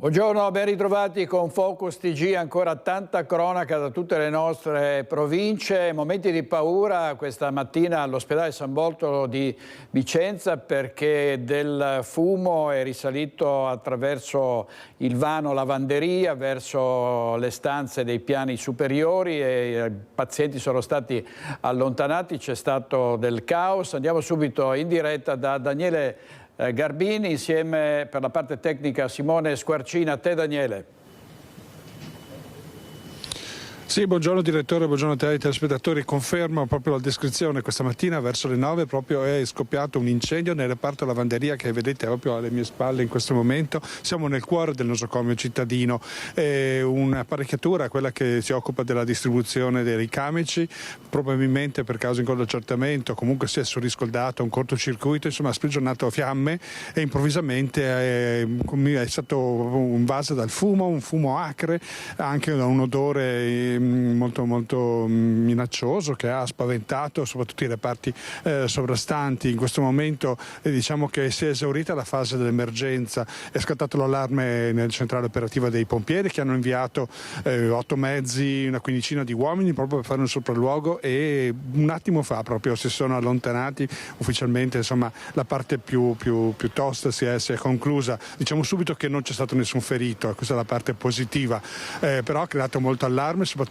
Buongiorno, ben ritrovati con Focus TG, ancora tanta cronaca da tutte le nostre province, momenti di paura questa mattina all'ospedale San Bartolo di Vicenza perché del fumo è risalito attraverso il vano lavanderia verso le stanze dei piani superiori e i pazienti sono stati allontanati, c'è stato del caos. Andiamo subito in diretta da Daniele Garbini insieme per la parte tecnica Simone Squarcina. A te Daniele. Sì, buongiorno direttore, buongiorno a te ai telespettatori. Confermo proprio la descrizione, questa mattina verso le 9 proprio è scoppiato un incendio nel reparto lavanderia che vedete proprio alle mie spalle in questo momento. Siamo nel cuore del nosocomio cittadino, un'apparecchiatura, quella che si occupa della distribuzione dei ricamici, probabilmente per causa di accertamento, comunque si è surriscaldato, un cortocircuito, insomma ha sprigionato fiamme e improvvisamente è stato invaso dal fumo, un fumo acre, anche da un odore molto minaccioso che ha spaventato soprattutto i reparti sovrastanti. In questo momento diciamo che si è esaurita la fase dell'emergenza, è scattato l'allarme nel centrale operativa dei pompieri che hanno inviato 8 mezzi, una quindicina di uomini proprio per fare un sopralluogo e un attimo fa proprio si sono allontanati ufficialmente, insomma la parte più tosta si è conclusa. Diciamo subito che non c'è stato nessun ferito, questa è la parte positiva, però ha creato molto allarme soprattutto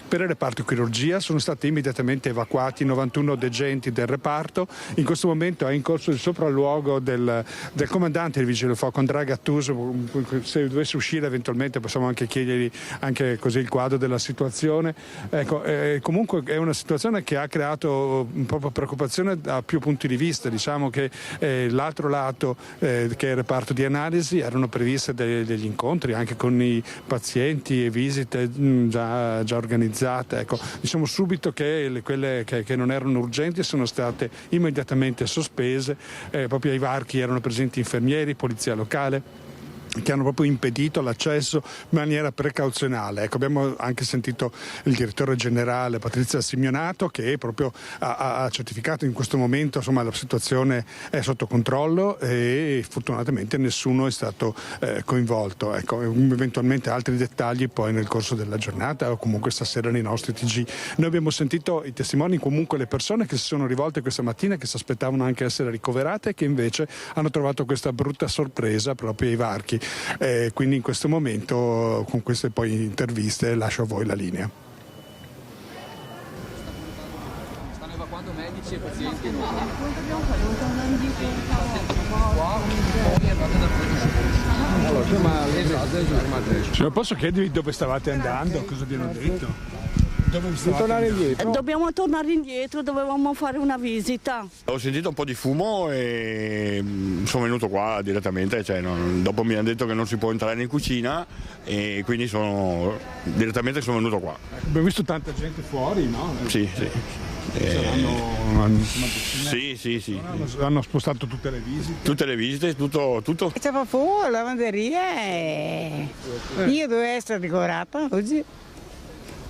per il reparto chirurgia. Sono stati immediatamente evacuati 91 degenti del reparto. In questo momento è in corso il sopralluogo del comandante del Vigile del Fuoco Andrea Gattuso. Se dovesse uscire eventualmente possiamo anche chiedergli anche così il quadro della situazione. Ecco, comunque è una situazione che ha creato un po' preoccupazione da più punti di vista. Diciamo che l'altro lato che è il reparto di analisi erano previste degli incontri anche con i pazienti e visite già organizzate. Ecco, diciamo subito che quelle che non erano urgenti sono state immediatamente sospese, proprio ai varchi erano presenti infermieri, polizia locale che hanno proprio impedito l'accesso in maniera precauzionale. Ecco, abbiamo anche sentito il direttore generale Patrizia Simeonato che proprio ha certificato in questo momento insomma la situazione è sotto controllo e fortunatamente nessuno è stato coinvolto. Ecco, eventualmente altri dettagli poi nel corso della giornata o comunque stasera nei nostri TG. Noi abbiamo sentito i testimoni, comunque le persone che si sono rivolte questa mattina che si aspettavano anche essere ricoverate e che invece hanno trovato questa brutta sorpresa proprio ai varchi. Quindi in questo momento con queste poi interviste lascio a voi la linea. Stanno evacuando medici e pazienti. Posso chiedervi dove stavate andando? Cosa vi hanno detto? Dobbiamo tornare indietro, dovevamo fare una visita. Ho sentito un po' di fumo e sono venuto qua direttamente, dopo mi hanno detto che non si può entrare in cucina e quindi direttamente sono venuto qua. Abbiamo visto tanta gente fuori, no? Sì. Sì. Hanno spostato tutte le visite? Tutte le visite, tutto. C'era fuoco, lavanderia e io dovevo essere ricoverata oggi.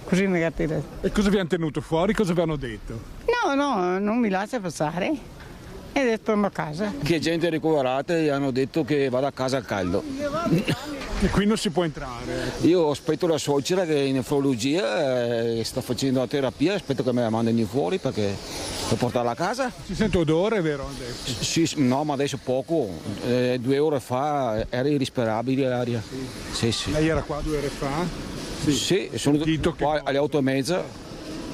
Così mi capite. E cosa vi hanno tenuto fuori? Cosa vi hanno detto? No, non mi lascia passare. E adesso torno a casa. Che gente ricoverata e hanno detto che vado a casa al caldo. E qui non si può entrare? Io aspetto la suocera che è in nefrologia sta facendo la terapia, aspetto che me la mandino fuori per portarla a casa. Si sente odore, vero? Adesso? Sì, no, ma adesso poco. 2 ore fa era irrispirabile l'aria. Sì. Lei era qua 2 ore fa? Sì, sono qua alle 8:30.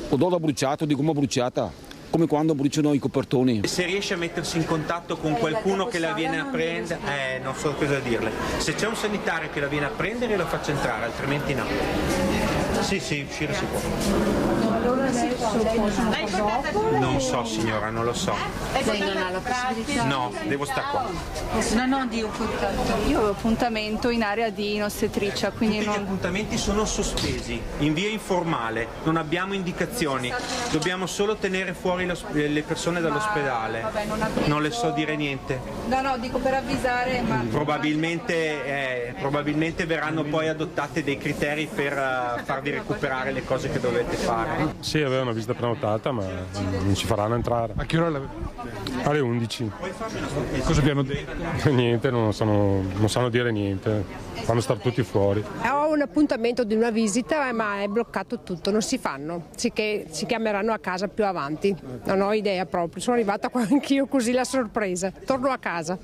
Odore bruciato, di gomma bruciata, come quando bruciano i copertoni. Se riesce a mettersi in contatto con qualcuno che la viene a prendere, non so cosa dirle. Se c'è un sanitario che la viene a prendere la faccia entrare, altrimenti no. Sì, uscire si può. Non so signora, non lo so. Lei non ha la possibilità? No, devo stare qua. No, dico io ho appuntamento in area di ostetricia, quindi Tutti gli appuntamenti sono sospesi, in via informale, non abbiamo indicazioni, dobbiamo solo tenere fuori le persone dall'ospedale. Non le so dire niente. No, dico per avvisare, ma Probabilmente verranno poi adottate dei criteri per far farvi recuperare le cose che dovete fare. Sì, aveva una visita prenotata, ma non ci faranno entrare. A che ora l'avete? Alle 11. Cosa vi hanno detto? Niente, non sanno dire niente, fanno stare tutti fuori. Ho un appuntamento di una visita, ma è bloccato tutto, non si fanno, che si chiameranno a casa più avanti. Non ho idea proprio, sono arrivata qua anch'io così la sorpresa, torno a casa.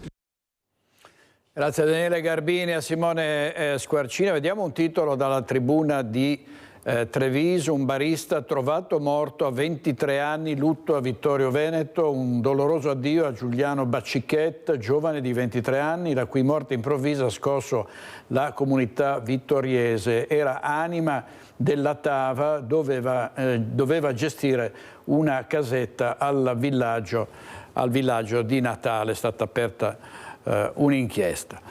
Grazie a Daniele Garbini, a Simone Squarcina. Vediamo un titolo dalla tribuna di Treviso, un barista trovato morto a 23 anni, lutto a Vittorio Veneto, un doloroso addio a Giuliano Baccichet, giovane di 23 anni, la cui morte improvvisa ha scosso la comunità vittoriese. Era anima della Tava, doveva gestire una casetta al villaggio di Natale, è stata aperta un'inchiesta.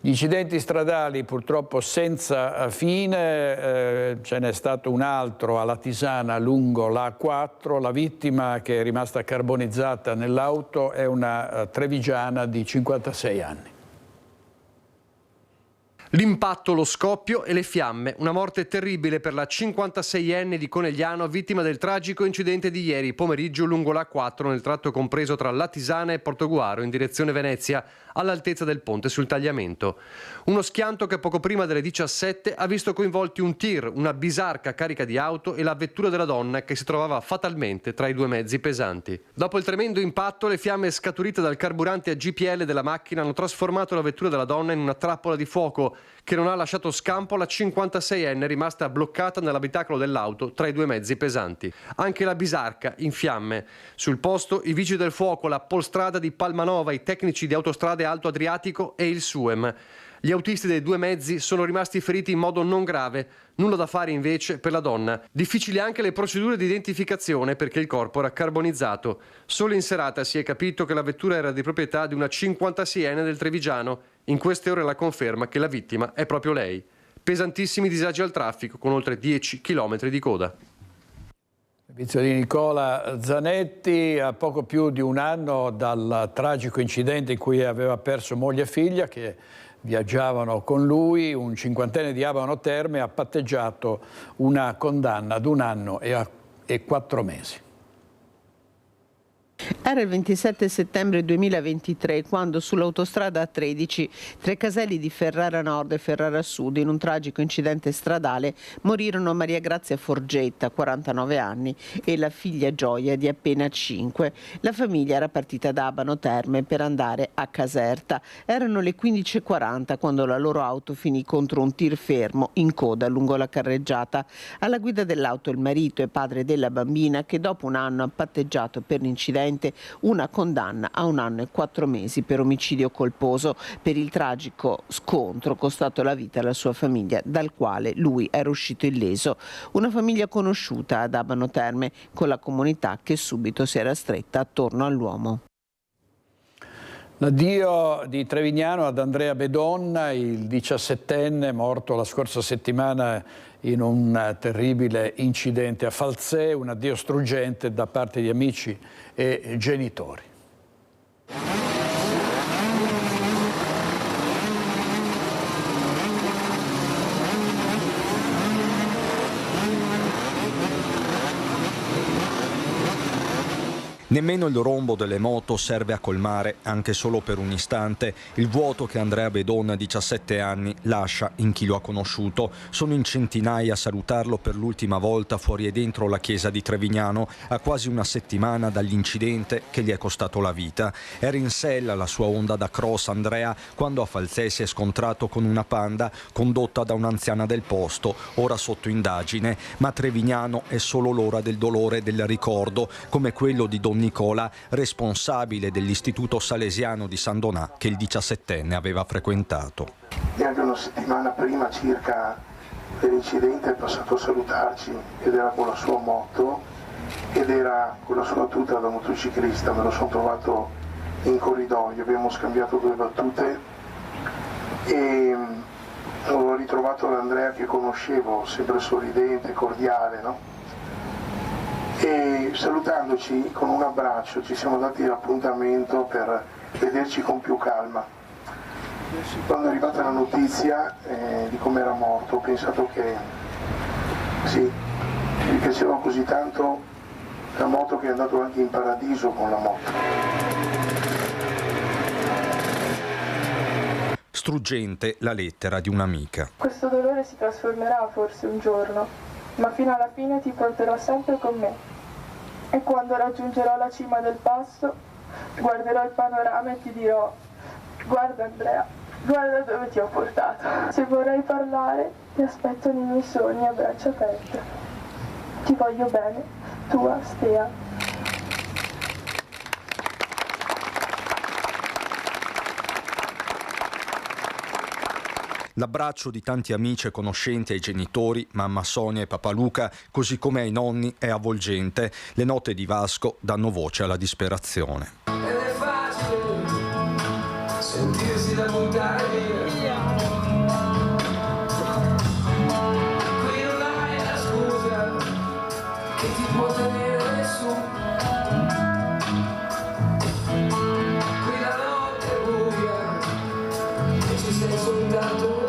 Gli incidenti stradali purtroppo senza fine, ce n'è stato un altro a Latisana lungo la A4, la vittima che è rimasta carbonizzata nell'auto è una trevigiana di 56 anni. L'impatto, lo scoppio e le fiamme. Una morte terribile per la 56enne di Conegliano, vittima del tragico incidente di ieri pomeriggio lungo la A4 nel tratto compreso tra Latisana e Portoguaro in direzione Venezia, all'altezza del ponte sul tagliamento. Uno schianto che poco prima delle 17 ha visto coinvolti un tir, una bisarca carica di auto e la vettura della donna che si trovava fatalmente tra i due mezzi pesanti. Dopo il tremendo impatto, le fiamme scaturite dal carburante a GPL della macchina hanno trasformato la vettura della donna in una trappola di fuoco che non ha lasciato scampo alla 56enne rimasta bloccata nell'abitacolo dell'auto tra i due mezzi pesanti. Anche la bisarca in fiamme. Sul posto i vigili del fuoco, la Polstrada di Palmanova, i tecnici di Autostrade Alto Adriatico e il SUEM. Gli autisti dei due mezzi sono rimasti feriti in modo non grave, nulla da fare invece per la donna. Difficili anche le procedure di identificazione perché il corpo era carbonizzato. Solo in serata si è capito che la vettura era di proprietà di una 56enne del Trevigiano. In queste ore la conferma che la vittima è proprio lei. Pesantissimi disagi al traffico con oltre 10 km di coda. Servizio di Nicola Zanetti, a poco più di un anno dal tragico incidente in cui aveva perso moglie e figlia che viaggiavano con lui, un cinquantenne di Abano Terme ha patteggiato una condanna ad 1 anno e 4 mesi. Era il 27 settembre 2023 quando sull'autostrada A13 tra i caselli di Ferrara Nord e Ferrara Sud in un tragico incidente stradale morirono Maria Grazia Forgetta, 49 anni, e la figlia Gioia di appena 5. La famiglia era partita da Abano Terme per andare a Caserta. Erano le 15:40 quando la loro auto finì contro un tir fermo in coda lungo la carreggiata. Alla guida dell'auto il marito e padre della bambina che dopo 1 anno ha patteggiato per l'incidente una condanna a 1 anno e 4 mesi per omicidio colposo per il tragico scontro costato la vita alla sua famiglia, dal quale lui era uscito illeso. Una famiglia conosciuta ad Abano Terme, con la comunità che subito si era stretta attorno all'uomo. L'addio di Trevignano ad Andrea Bedon, il 17enne morto la scorsa settimana in un terribile incidente a Falzè, un addio struggente da parte di amici e genitori. Nemmeno il rombo delle moto serve a colmare, anche solo per un istante, il vuoto che Andrea Bedon, 17 anni, lascia in chi lo ha conosciuto. Sono in centinaia a salutarlo per l'ultima volta fuori e dentro la chiesa di Trevignano, a quasi 1 settimana dall'incidente che gli è costato la vita. Era in sella la sua Honda da cross Andrea quando a Falzè si è scontrato con una Panda condotta da un'anziana del posto, ora sotto indagine, ma Trevignano è solo l'ora del dolore e del ricordo, come quello di Don Nicola, responsabile dell'Istituto Salesiano di San Donà che il 17enne aveva frequentato. Neanche 1 settimana prima circa dell'incidente è passato a salutarci ed era con la sua moto ed era con la sua tuta da motociclista. Me lo sono trovato in corridoio, abbiamo scambiato 2 battute e ho ritrovato l'Andrea che conoscevo, sempre sorridente, cordiale, no? E salutandoci con un abbraccio ci siamo dati l'appuntamento per vederci con più calma. Quando è arrivata la notizia di come era morto ho pensato che Sì, mi piaceva così tanto la moto che è andato anche in paradiso con la moto. Struggente la lettera di un'amica. Questo dolore si trasformerà forse un giorno, ma fino alla fine ti porterò sempre con me. E quando raggiungerò la cima del passo, guarderò il panorama e ti dirò: guarda Andrea, guarda dove ti ho portato. Se vorrai parlare, ti aspetto nei miei sogni a braccia aperte. Ti voglio bene, tua Stea. L'abbraccio di tanti amici e conoscenti ai genitori, mamma Sonia e papà Luca, così come ai nonni, è avvolgente. Le note di Vasco danno voce alla disperazione. Ed è facile sentirsi da buttare via. Qui non hai la scusa che ti può tenere su. Qui la notte è buia e ci sei soltanto tu.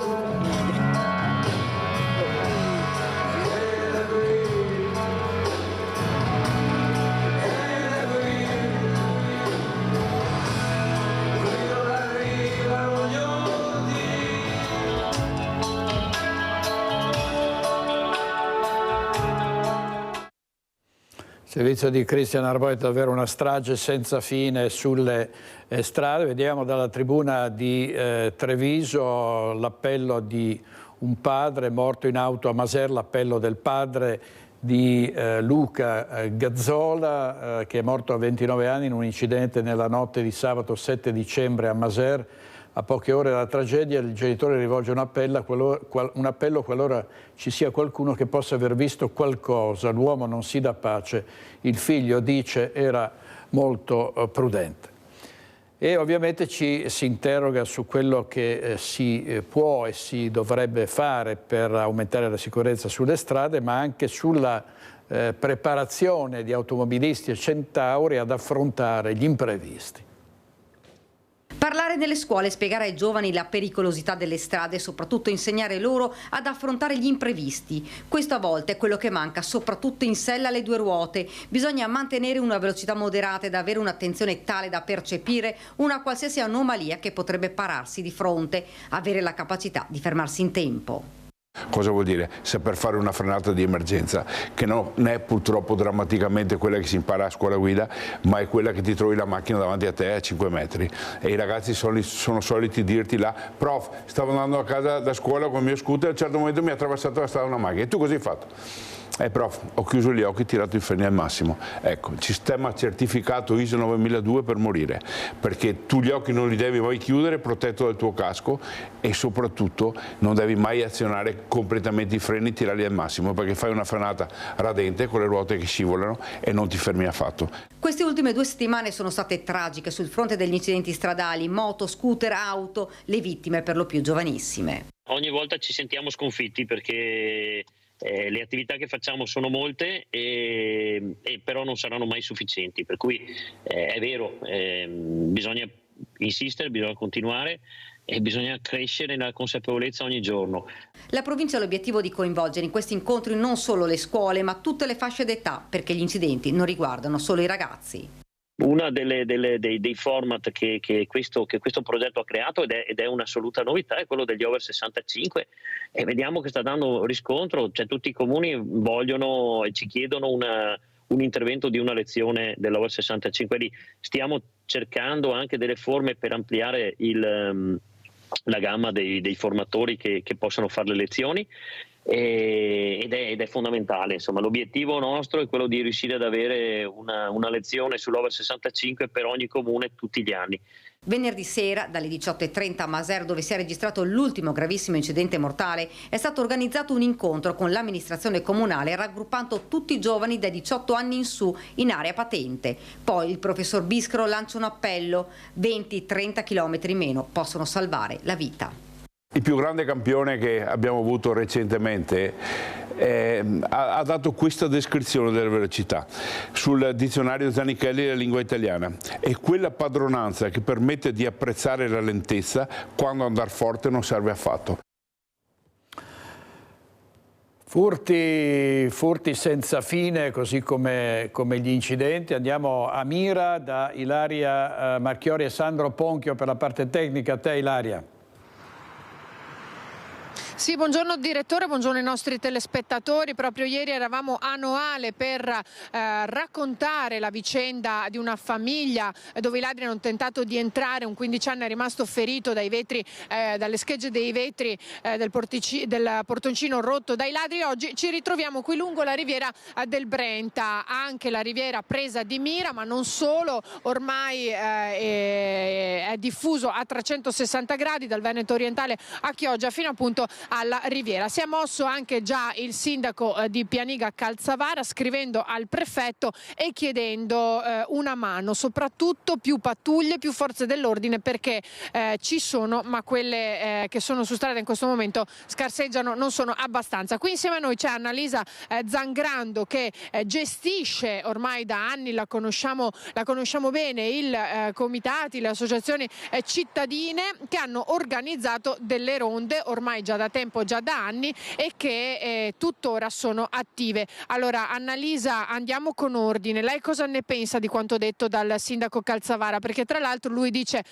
Il servizio di Cristian Arboe è davvero una strage senza fine sulle strade. Vediamo dalla tribuna di Treviso l'appello di un padre morto in auto a Maser, l'appello del padre di Luca Gazzola, che è morto a 29 anni in un incidente nella notte di sabato 7 dicembre a Maser. A poche ore dalla tragedia il genitore rivolge un appello qualora ci sia qualcuno che possa aver visto qualcosa. L'uomo non si dà pace, il figlio dice era molto prudente. E ovviamente ci si interroga su quello che si può e si dovrebbe fare per aumentare la sicurezza sulle strade, ma anche sulla preparazione di automobilisti e centauri ad affrontare gli imprevisti. Parlare nelle scuole, spiegare ai giovani la pericolosità delle strade e soprattutto insegnare loro ad affrontare gli imprevisti. Questo a volte è quello che manca, soprattutto in sella alle due ruote. Bisogna mantenere una velocità moderata ed avere un'attenzione tale da percepire una qualsiasi anomalia che potrebbe pararsi di fronte, avere la capacità di fermarsi in tempo. Cosa vuol dire? Saper fare una frenata di emergenza, che non è purtroppo drammaticamente quella che si impara a scuola guida, ma è quella che ti trovi la macchina davanti a te a 5 metri. E i ragazzi sono soliti dirti là: prof, stavo andando a casa da scuola con il mio scooter, a un certo momento mi ha attraversato la strada una macchina. E tu cosa hai fatto? Prof, ho chiuso gli occhi e tirato i freni al massimo. Ecco, il sistema certificato ISO 9002 per morire, perché tu gli occhi non li devi mai chiudere, protetto dal tuo casco, e soprattutto non devi mai azionare completamente i freni e tirarli al massimo, perché fai una frenata radente con le ruote che scivolano e non ti fermi affatto. Queste ultime 2 settimane sono state tragiche sul fronte degli incidenti stradali, moto, scooter, auto, le vittime per lo più giovanissime. Ogni volta ci sentiamo sconfitti perché le attività che facciamo sono molte e però non saranno mai sufficienti, per cui è vero, bisogna insistere, bisogna continuare e bisogna crescere nella consapevolezza ogni giorno. La provincia ha l'obiettivo di coinvolgere in questi incontri non solo le scuole ma tutte le fasce d'età, perché gli incidenti non riguardano solo i ragazzi. Una dei format che questo progetto ha creato ed è un'assoluta novità è quello degli over 65 e vediamo che sta dando riscontro, cioè tutti i comuni vogliono e ci chiedono un intervento di una lezione dell'over 65 lì. Stiamo cercando anche delle forme per ampliare la gamma dei formatori che possano fare le lezioni. Ed è fondamentale, insomma. L'obiettivo nostro è quello di riuscire ad avere una lezione sull'over 65 per ogni comune tutti gli anni. Venerdì sera dalle 18:30 a Maser, dove si è registrato l'ultimo gravissimo incidente mortale, è stato organizzato un incontro con l'amministrazione comunale raggruppando tutti i giovani dai 18 anni in su in area patente. Poi il professor Biscro lancia un appello: 20-30 km meno possono salvare la vita. Il più grande campione che abbiamo avuto recentemente ha dato questa descrizione della velocità sul dizionario Zanichelli della lingua italiana: è quella padronanza che permette di apprezzare la lentezza quando andare forte non serve affatto. Furti senza fine, così come gli incidenti. Andiamo a Mira da Ilaria Marchiori e Sandro Ponchio per la parte tecnica. A te, Ilaria. Sì, buongiorno direttore, buongiorno ai nostri telespettatori. Proprio ieri eravamo a Noale per raccontare la vicenda di una famiglia dove i ladri hanno tentato di entrare. Un 15enne è rimasto ferito dai vetri, dalle schegge dei vetri del portoncino rotto dai ladri. Oggi ci ritroviamo qui lungo la riviera del Brenta, anche la riviera presa di mira, ma non solo. Ormai è diffuso a 360 gradi dal Veneto orientale a Chioggia fino appunto alla riviera. Si è mosso anche già il sindaco di Pianiga Calzavara, scrivendo al prefetto e chiedendo una mano, soprattutto più pattuglie, più forze dell'ordine, perché ci sono, ma quelle che sono su strada in questo momento scarseggiano, non sono abbastanza. Qui insieme a noi c'è Annalisa Zangrando, che gestisce ormai da anni, la conosciamo bene, i comitati, le associazioni cittadine che hanno organizzato delle ronde ormai già da tempo, già da anni, e che tuttora sono attive. Allora Annalisa, andiamo con ordine. Lei cosa ne pensa di quanto detto dal sindaco Calzavara? Perché tra l'altro lui dice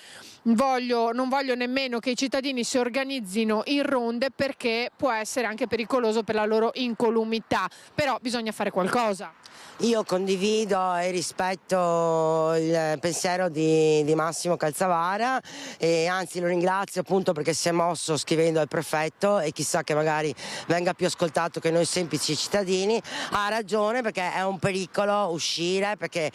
non voglio nemmeno che i cittadini si organizzino in ronde perché può essere anche pericoloso per la loro incolumità, però bisogna fare qualcosa. Io condivido e rispetto il pensiero di Massimo Calzavara, e anzi lo ringrazio appunto perché si è mosso scrivendo al prefetto, e chissà che magari venga più ascoltato che noi semplici cittadini. Ha ragione, perché è un pericolo uscire, perché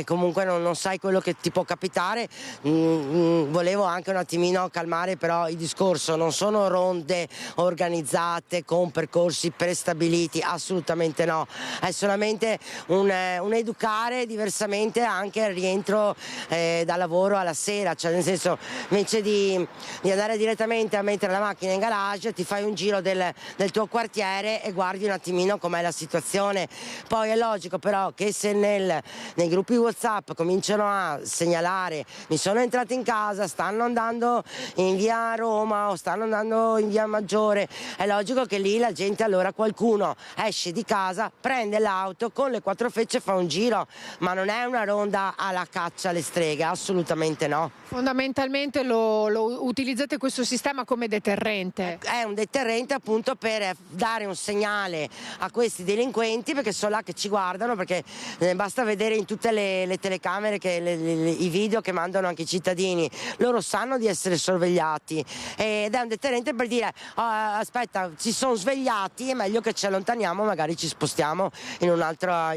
comunque non sai quello che ti può capitare. Volevo anche un attimino calmare però il discorso: non sono ronde organizzate con percorsi prestabiliti, assolutamente no, è solamente un educare diversamente anche al rientro dal lavoro alla sera, cioè nel senso, invece di andare direttamente a mettere la macchina in garage, ti fai un giro del tuo quartiere e guardi un attimino com'è la situazione. Poi è logico però che se nei gruppi WhatsApp cominciano a segnalare: mi sono entrati in casa, stanno andando in via Roma o stanno andando in via Maggiore, è logico che lì la gente, allora qualcuno esce di casa, prende l'auto con le 4 fecce, fa un giro, ma non è una ronda alla caccia alle streghe, assolutamente no. Fondamentalmente lo utilizzate questo sistema come deterrente? È un deterrente appunto per dare un segnale a questi delinquenti, perché sono là che ci guardano, perché basta vedere in tutte le telecamere, i video che mandano anche i cittadini, loro sanno di essere sorvegliati, ed è un deterrente per dire: oh, aspetta, ci sono svegliati, è meglio che ci allontaniamo, magari ci spostiamo in un'altra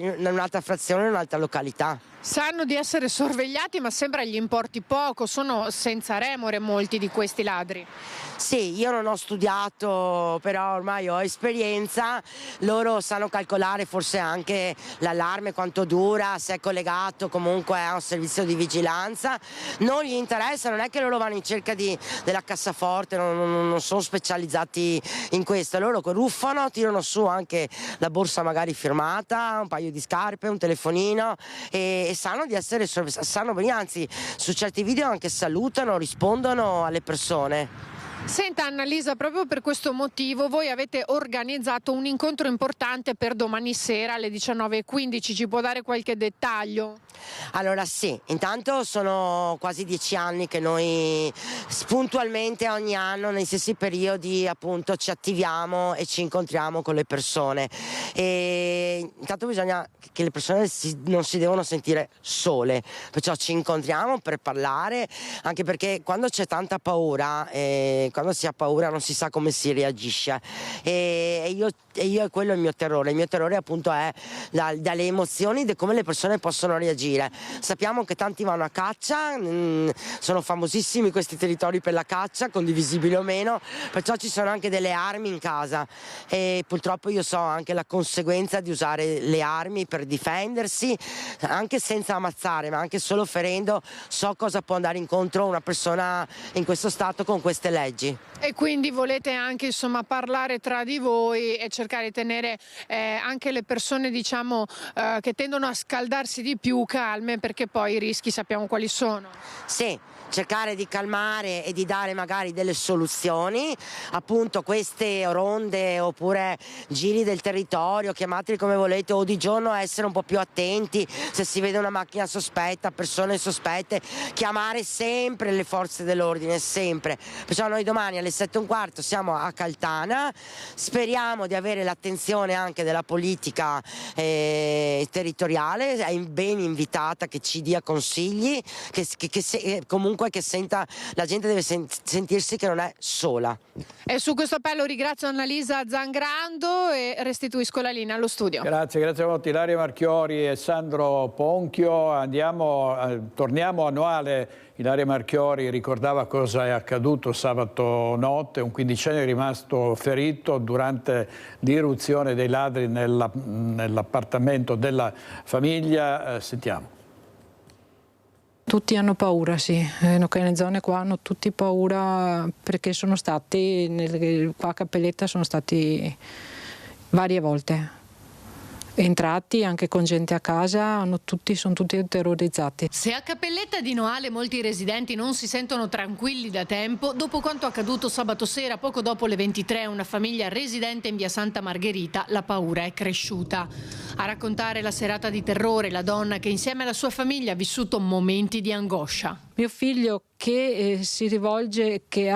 frazione, in un'altra località. Sanno di essere sorvegliati, ma sembra gli importi poco, sono senza remore molti di questi ladri. Sì, io non ho studiato, però ormai ho esperienza, loro sanno calcolare forse anche l'allarme, quanto dura, se è collegato comunque a un servizio di vigilanza. Non gli interessa, non è che loro vanno in cerca della cassaforte, non sono specializzati in questo, loro ruffano, tirano su anche la borsa magari firmata, un paio di scarpe, un telefonino, e sanno di essere sanno bene, anzi su certi video anche salutano, rispondono alle persone. Senta Annalisa, proprio per questo motivo voi avete organizzato un incontro importante per domani sera alle 19:15, ci può dare qualche dettaglio? Allora sì, intanto sono quasi 10 anni che noi puntualmente ogni anno nei stessi periodi appunto ci attiviamo e ci incontriamo con le persone, e intanto bisogna che le persone non si devono sentire sole, perciò ci incontriamo per parlare, anche perché quando c'è tanta paura, quando si ha paura non si sa come si reagisce, e io quello è il mio terrore appunto è dalle emozioni, di come le persone possono reagire. Sappiamo che tanti vanno a caccia, sono famosissimi questi territori per la caccia, condivisibili o meno, perciò ci sono anche delle armi in casa, e purtroppo io so anche la conseguenza di usare le armi per difendersi, anche senza ammazzare, ma anche solo ferendo. So cosa può andare incontro una persona in questo stato con queste leggi. amici. E quindi volete anche insomma parlare tra di voi e cercare di tenere anche le persone diciamo che tendono a scaldarsi di più calme, perché poi i rischi sappiamo quali sono. Sì, cercare di calmare e di dare magari delle soluzioni, appunto queste ronde oppure giri del territorio, chiamateli come volete, o di giorno essere un po' più attenti se si vede una macchina sospetta, persone sospette, chiamare sempre le forze dell'ordine, sempre. Perciò noi domani alle 7:15 siamo a Caltana, speriamo di avere l'attenzione anche della politica territoriale, è ben invitata, che ci dia consigli, comunque che senta, la gente deve sentirsi che non è sola. E su questo appello ringrazio Annalisa Zangrando e restituisco la linea allo studio. Grazie molto Ilaria Marchiori e Sandro Ponchio. Torniamo a Noale. Ilaria Marchiori ricordava cosa è accaduto sabato notte, un quindicenne è rimasto ferito durante l'irruzione dei ladri nell'appartamento della famiglia. Sentiamo. Tutti hanno paura, sì, nelle zone qua hanno tutti paura perché sono stati, qua a Cappelletta sono stati varie volte entrati anche con gente a casa, sono tutti terrorizzati. Se a Cappelletta di Noale molti residenti non si sentono tranquilli da tempo, dopo quanto accaduto sabato sera poco dopo le 23 a una famiglia residente in via Santa Margherita, la paura è cresciuta. A raccontare la serata di terrore la donna che insieme alla sua famiglia ha vissuto momenti di angoscia. Mio figlio che si rivolge, che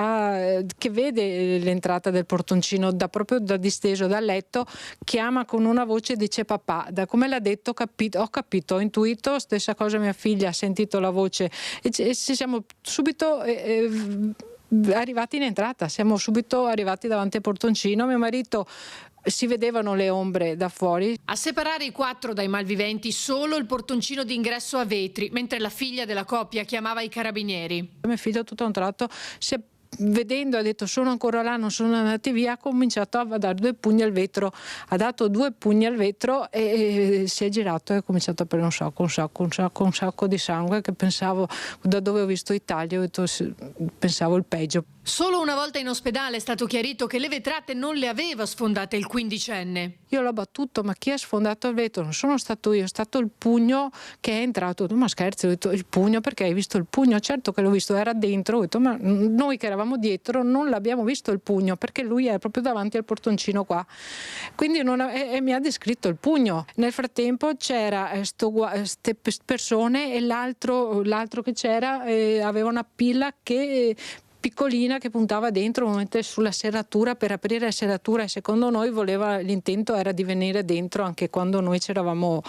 vede l'entrata del portoncino proprio da disteso dal letto, chiama con una voce e dice papà. Da come l'ha detto ho capito, ho intuito, stessa cosa mia figlia ha sentito la voce e siamo subito arrivati in entrata, siamo subito arrivati davanti al portoncino. Mio marito, si vedevano le ombre da fuori. A separare i quattro dai malviventi solo il portoncino d'ingresso a vetri, mentre la figlia della coppia chiamava i carabinieri. Mio figlio tutto a un tratto vedendo ha detto sono ancora là, non sono andati via, ha cominciato a dare 2 pugni al vetro, ha dato 2 pugni al vetro e si è girato e ha cominciato a prendere un sacco di sangue, che pensavo, da dove ho visto i tagli, pensavo il peggio. Solo una volta in ospedale è stato chiarito che le vetrate non le aveva sfondate il quindicenne. Io l'ho battuto, ma chi ha sfondato il vetro? Non sono stato io, è stato il pugno che è entrato. Ma scherzi, ho detto il pugno, perché hai visto il pugno? Certo che l'ho visto, era dentro. Ho detto, ma noi che eravamo dietro non l'abbiamo visto il pugno, perché lui è proprio davanti al portoncino qua. Quindi mi ha descritto il pugno. Nel frattempo c'era queste persone e l'altro che c'era aveva una pila piccolina che puntava dentro sulla serratura per aprire la serratura, e secondo noi l'intento era di venire dentro anche quando noi eravamo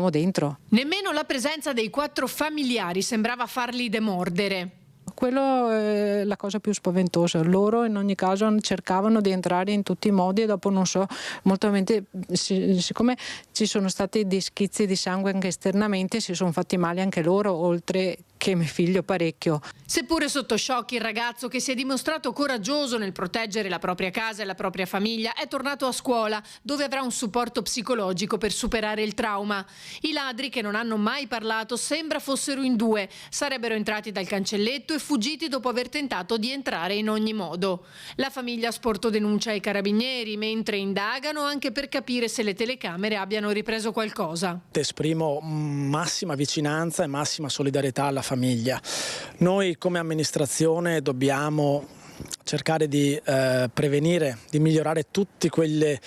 dentro. Nemmeno la presenza dei 4 familiari sembrava farli demordere. Quello è la cosa più spaventosa. Loro in ogni caso cercavano di entrare in tutti i modi e dopo non so, siccome ci sono stati dei schizzi di sangue anche esternamente, si sono fatti male anche loro, oltre che mio figlio parecchio. Seppure sotto shock, il ragazzo, che si è dimostrato coraggioso nel proteggere la propria casa e la propria famiglia, è tornato a scuola, dove avrà un supporto psicologico per superare il trauma. I ladri, che non hanno mai parlato, sembra fossero in 2, sarebbero entrati dal cancelletto e fuggiti dopo aver tentato di entrare in ogni modo. La famiglia ha sporto denuncia ai carabinieri, mentre indagano anche per capire se le telecamere abbiano ripreso qualcosa. Esprimo massima vicinanza e massima solidarietà alla famiglia. Noi come amministrazione dobbiamo cercare di prevenire, di migliorare tutte quelle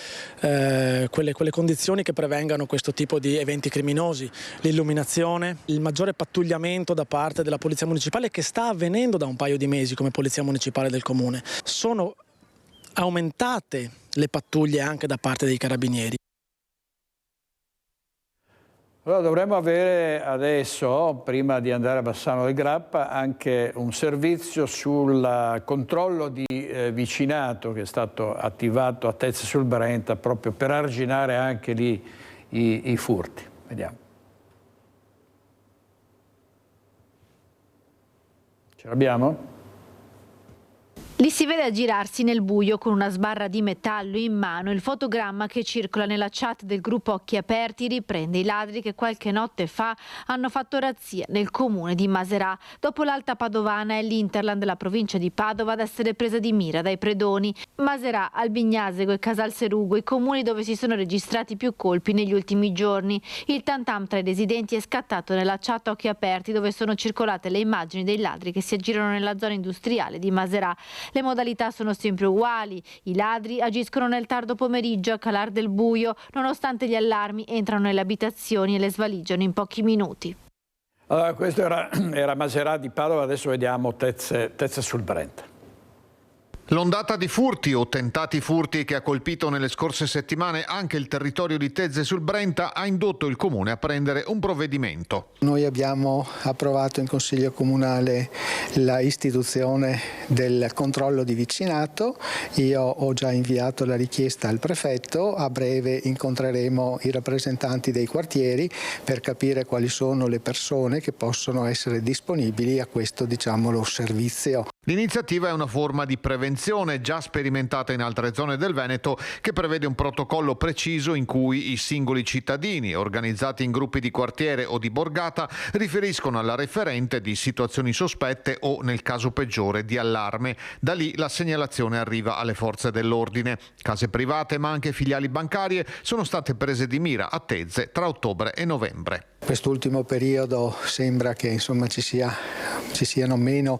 condizioni che prevengano questo tipo di eventi criminosi. L'illuminazione, il maggiore pattugliamento da parte della Polizia Municipale, che sta avvenendo da un paio di mesi come Polizia Municipale del Comune. Sono aumentate le pattuglie anche da parte dei carabinieri. Allora dovremmo avere adesso, prima di andare a Bassano del Grappa, anche un servizio sul controllo di vicinato che è stato attivato a Tezze sul Brenta proprio per arginare anche lì i furti. Vediamo. Ce l'abbiamo? Li si vede aggirarsi nel buio con una sbarra di metallo in mano. Il fotogramma che circola nella chat del gruppo Occhi Aperti riprende i ladri che qualche notte fa hanno fatto razzia nel comune di Maserà. Dopo l'Alta Padovana è l'Interland della provincia di Padova ad essere presa di mira dai predoni. Maserà, Albignasego e Casalserugo, i comuni dove si sono registrati più colpi negli ultimi giorni. Il tantam tra i residenti è scattato nella chat Occhi Aperti, dove sono circolate le immagini dei ladri che si aggirano nella zona industriale di Maserà. Le modalità sono sempre uguali. I ladri agiscono nel tardo pomeriggio a calar del buio. Nonostante gli allarmi, entrano nelle abitazioni e le svaligiano in pochi minuti. Allora, questo era Maserà di Padova, adesso vediamo Tezze sul Brent. L'ondata di furti o tentati furti che ha colpito nelle scorse settimane anche il territorio di Tezze sul Brenta ha indotto il comune a prendere un provvedimento. Noi abbiamo approvato in Consiglio Comunale la istituzione del controllo di vicinato. Io ho già inviato la richiesta al prefetto, a breve incontreremo i rappresentanti dei quartieri per capire quali sono le persone che possono essere disponibili a questo, servizio. L'iniziativa è una forma di prevenzione già sperimentata in altre zone del Veneto, che prevede un protocollo preciso in cui i singoli cittadini, organizzati in gruppi di quartiere o di borgata, riferiscono alla referente di situazioni sospette o, nel caso peggiore, di allarme. Da lì la segnalazione arriva alle forze dell'ordine. Case private ma anche filiali bancarie sono state prese di mira a Tezze tra ottobre e novembre. Quest'ultimo periodo sembra che ci siano meno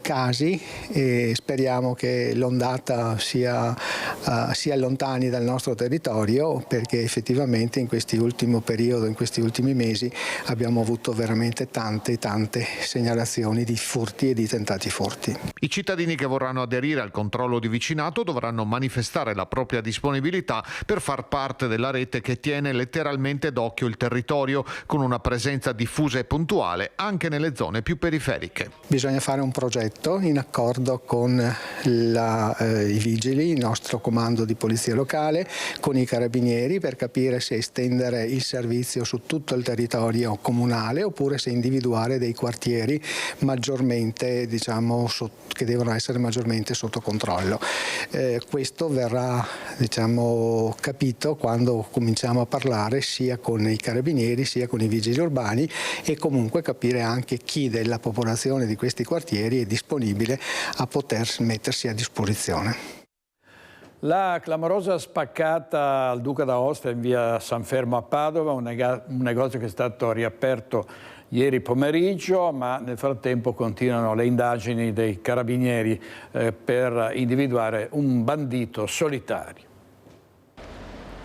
casi e speriamo che l'ondata si allontani dal nostro territorio, perché effettivamente in questi ultimi periodo, in questi ultimi mesi abbiamo avuto veramente tante segnalazioni di furti e di tentati furti. I cittadini che vorranno aderire al controllo di vicinato dovranno manifestare la propria disponibilità per far parte della rete che tiene letteralmente d'occhio il territorio, con una presenza diffusa e puntuale anche nelle zone più periferiche. Bisogna fare un progetto in accordo con i vigili, il nostro comando di polizia locale, con i carabinieri, per capire se estendere il servizio su tutto il territorio comunale oppure se individuare dei quartieri maggiormente, che devono essere maggiormente sotto controllo. Questo verrà capito quando cominciamo a parlare sia con i carabinieri sia con i vigili urbani, e comunque capire anche chi della popolazione di questi quartieri è disponibile a poter mettersi a disposizione. La clamorosa spaccata al Duca d'Aosta in via San Fermo a Padova, un negozio che è stato riaperto ieri pomeriggio, ma nel frattempo continuano le indagini dei carabinieri per individuare un bandito solitario.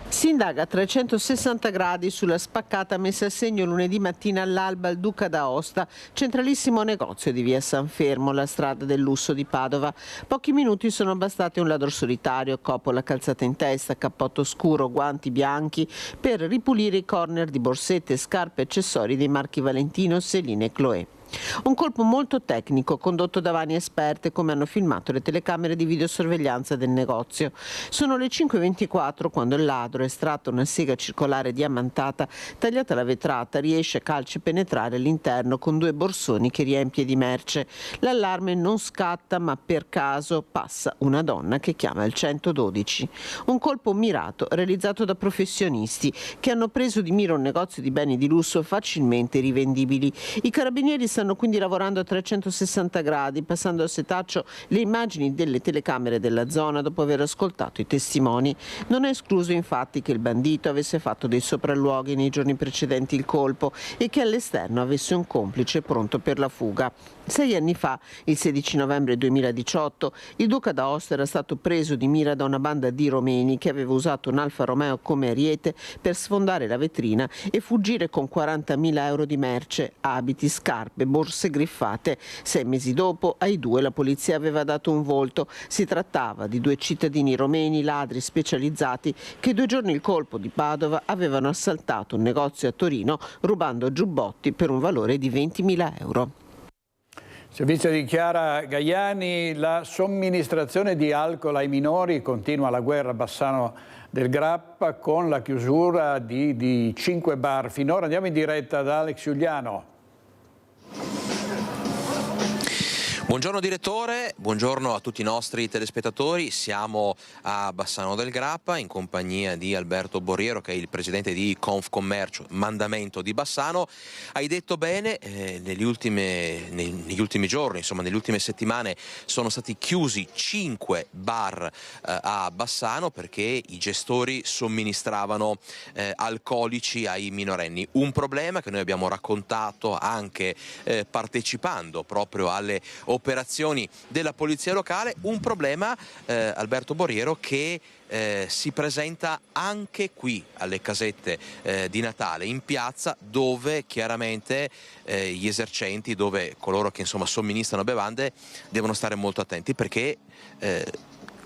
Si indaga a 360 gradi sulla spaccata messa a segno lunedì mattina all'alba al Duca d'Aosta, centralissimo negozio di via San Fermo, la strada del lusso di Padova. Pochi minuti sono bastati a un ladro solitario, coppola calzata in testa, cappotto scuro, guanti bianchi, per ripulire i corner di borsette, scarpe e accessori dei marchi Valentino, Celine e Chloé. Un colpo molto tecnico condotto da mani esperte, come hanno filmato le telecamere di videosorveglianza del negozio. Sono le 5:24 quando il ladro, estratta una sega circolare diamantata, tagliata la vetrata, riesce a calci penetrare all'interno con 2 borsoni che riempie di merce. L'allarme non scatta, ma per caso passa una donna che chiama il 112. Un colpo mirato realizzato da professionisti che hanno preso di mira un negozio di beni di lusso facilmente rivendibili. I carabinieri stanno quindi lavorando a 360 gradi, passando a setaccio le immagini delle telecamere della zona dopo aver ascoltato i testimoni. Non è escluso infatti che il bandito avesse fatto dei sopralluoghi nei giorni precedenti il colpo e che all'esterno avesse un complice pronto per la fuga. 6 anni fa, il 16 novembre 2018, il Duca d'Aosta era stato preso di mira da una banda di romeni che aveva usato un Alfa Romeo come ariete per sfondare la vetrina e fuggire con 40.000 euro di merce, abiti, scarpe, borse griffate. 6 mesi dopo, ai 2 la polizia aveva dato un volto. Si trattava di 2 cittadini romeni ladri specializzati che 2 giorni il colpo di Padova avevano assaltato un negozio a Torino rubando giubbotti per un valore di 20.000 euro. Servizio di Chiara Gaiani, la somministrazione di alcol ai minori, continua la guerra a Bassano del Grappa con la chiusura di 5 bar. Finora andiamo in diretta da Alex Giuliano. Buongiorno direttore, buongiorno a tutti i nostri telespettatori. Siamo a Bassano del Grappa in compagnia di Alberto Borriero, che è il presidente di Confcommercio Mandamento di Bassano. Hai detto bene, negli ultimi giorni, insomma nelle ultime settimane, sono stati chiusi 5 bar a Bassano perché i gestori somministravano alcolici ai minorenni. Un problema che noi abbiamo raccontato anche partecipando proprio alle operazioni della polizia locale, un problema, Alberto Borriero, che si presenta anche qui alle casette di Natale, in piazza, dove chiaramente gli esercenti, dove coloro che insomma somministrano bevande devono stare molto attenti perché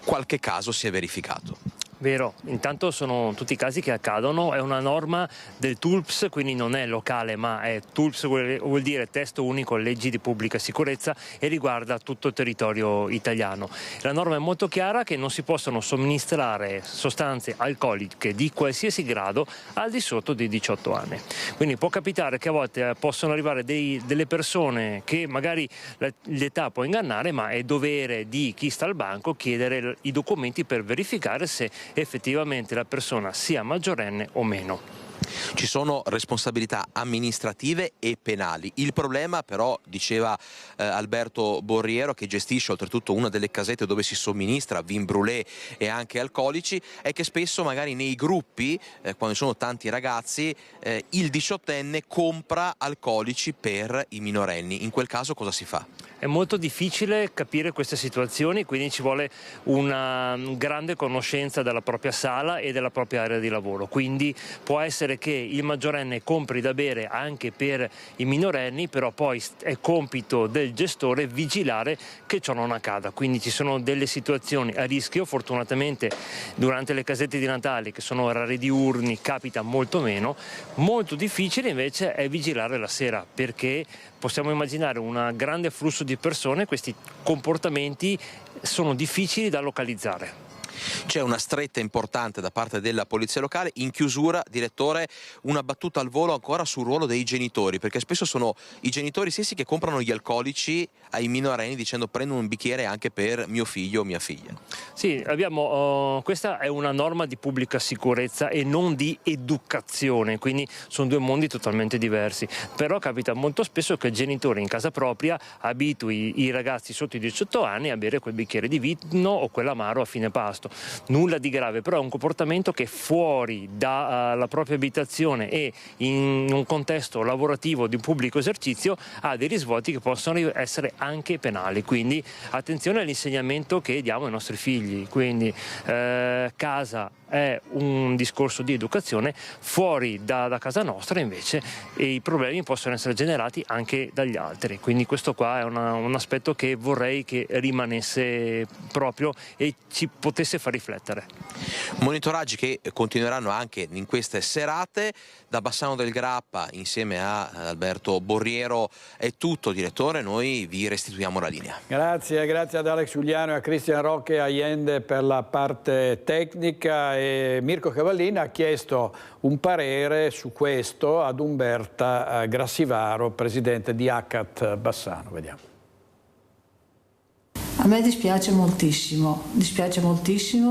qualche caso si è verificato. Vero, intanto sono tutti casi che accadono, è una norma del TULPS, quindi non è locale ma è TULPS, vuol dire Testo Unico Leggi di Pubblica Sicurezza, e riguarda tutto il territorio italiano. La norma è molto chiara che non si possono somministrare sostanze alcoliche di qualsiasi grado al di sotto dei 18 anni. Quindi può capitare che a volte possono arrivare delle persone che magari l'età può ingannare, ma è dovere di chi sta al banco chiedere i documenti per verificare se effettivamente la persona sia maggiorenne o meno. Ci sono responsabilità amministrative e penali. Il problema però, diceva Alberto Borriero, che gestisce oltretutto una delle casette dove si somministra vin brûlé e anche alcolici, è che spesso magari nei gruppi, quando sono tanti ragazzi, il diciottenne compra alcolici per i minorenni. In quel caso cosa si fa? È molto difficile capire queste situazioni, quindi ci vuole una grande conoscenza della propria sala e della propria area di lavoro. Quindi può essere che il maggiorenne compri da bere anche per i minorenni, però poi è compito del gestore vigilare che ciò non accada. Quindi ci sono delle situazioni a rischio, fortunatamente durante le casette di Natale, che sono orari diurni, capita molto meno. Molto difficile invece è vigilare la sera, perché possiamo immaginare un grande flusso di persone, questi comportamenti sono difficili da localizzare. C'è una stretta importante da parte della polizia locale. In chiusura, direttore, una battuta al volo ancora sul ruolo dei genitori, perché spesso sono i genitori stessi che comprano gli alcolici ai minorenni dicendo prendo un bicchiere anche per mio figlio o mia figlia. Sì, questa è una norma di pubblica sicurezza e non di educazione, quindi sono due mondi totalmente diversi. Però capita molto spesso che il genitore in casa propria abitui i ragazzi sotto i 18 anni a bere quel bicchiere di vino o quell'amaro a fine pasto. Nulla di grave, però è un comportamento che fuori dalla propria abitazione e in un contesto lavorativo di un pubblico esercizio ha dei risvolti che possono essere anche penali. Quindi attenzione all'insegnamento che diamo ai nostri figli. Quindi casa è un discorso di educazione, fuori da casa nostra invece i problemi possono essere generati anche dagli altri. Quindi questo qua è un aspetto che vorrei che rimanesse proprio e ci potesse far riflettere. Monitoraggi che continueranno anche in queste serate. Da Bassano del Grappa, insieme a Alberto Borriero, è tutto, direttore, noi vi restituiamo la linea. Grazie ad Alex Giuliano e a Cristian Rocche Allende per la parte tecnica, e Mirko Cavallina ha chiesto un parere su questo ad Umberta Grassivaro, presidente di ACAT Bassano. Vediamo. A me dispiace moltissimo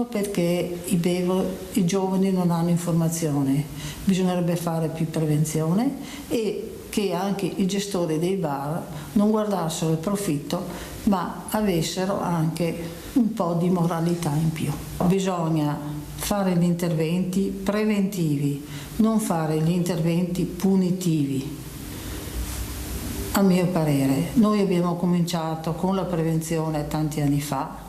perché i giovani non hanno informazione, bisognerebbe fare più prevenzione e che anche i gestori dei bar non guardassero il profitto ma avessero anche un po' di moralità in più. Bisogna fare gli interventi preventivi, non fare gli interventi punitivi. A mio parere, noi abbiamo cominciato con la prevenzione tanti anni fa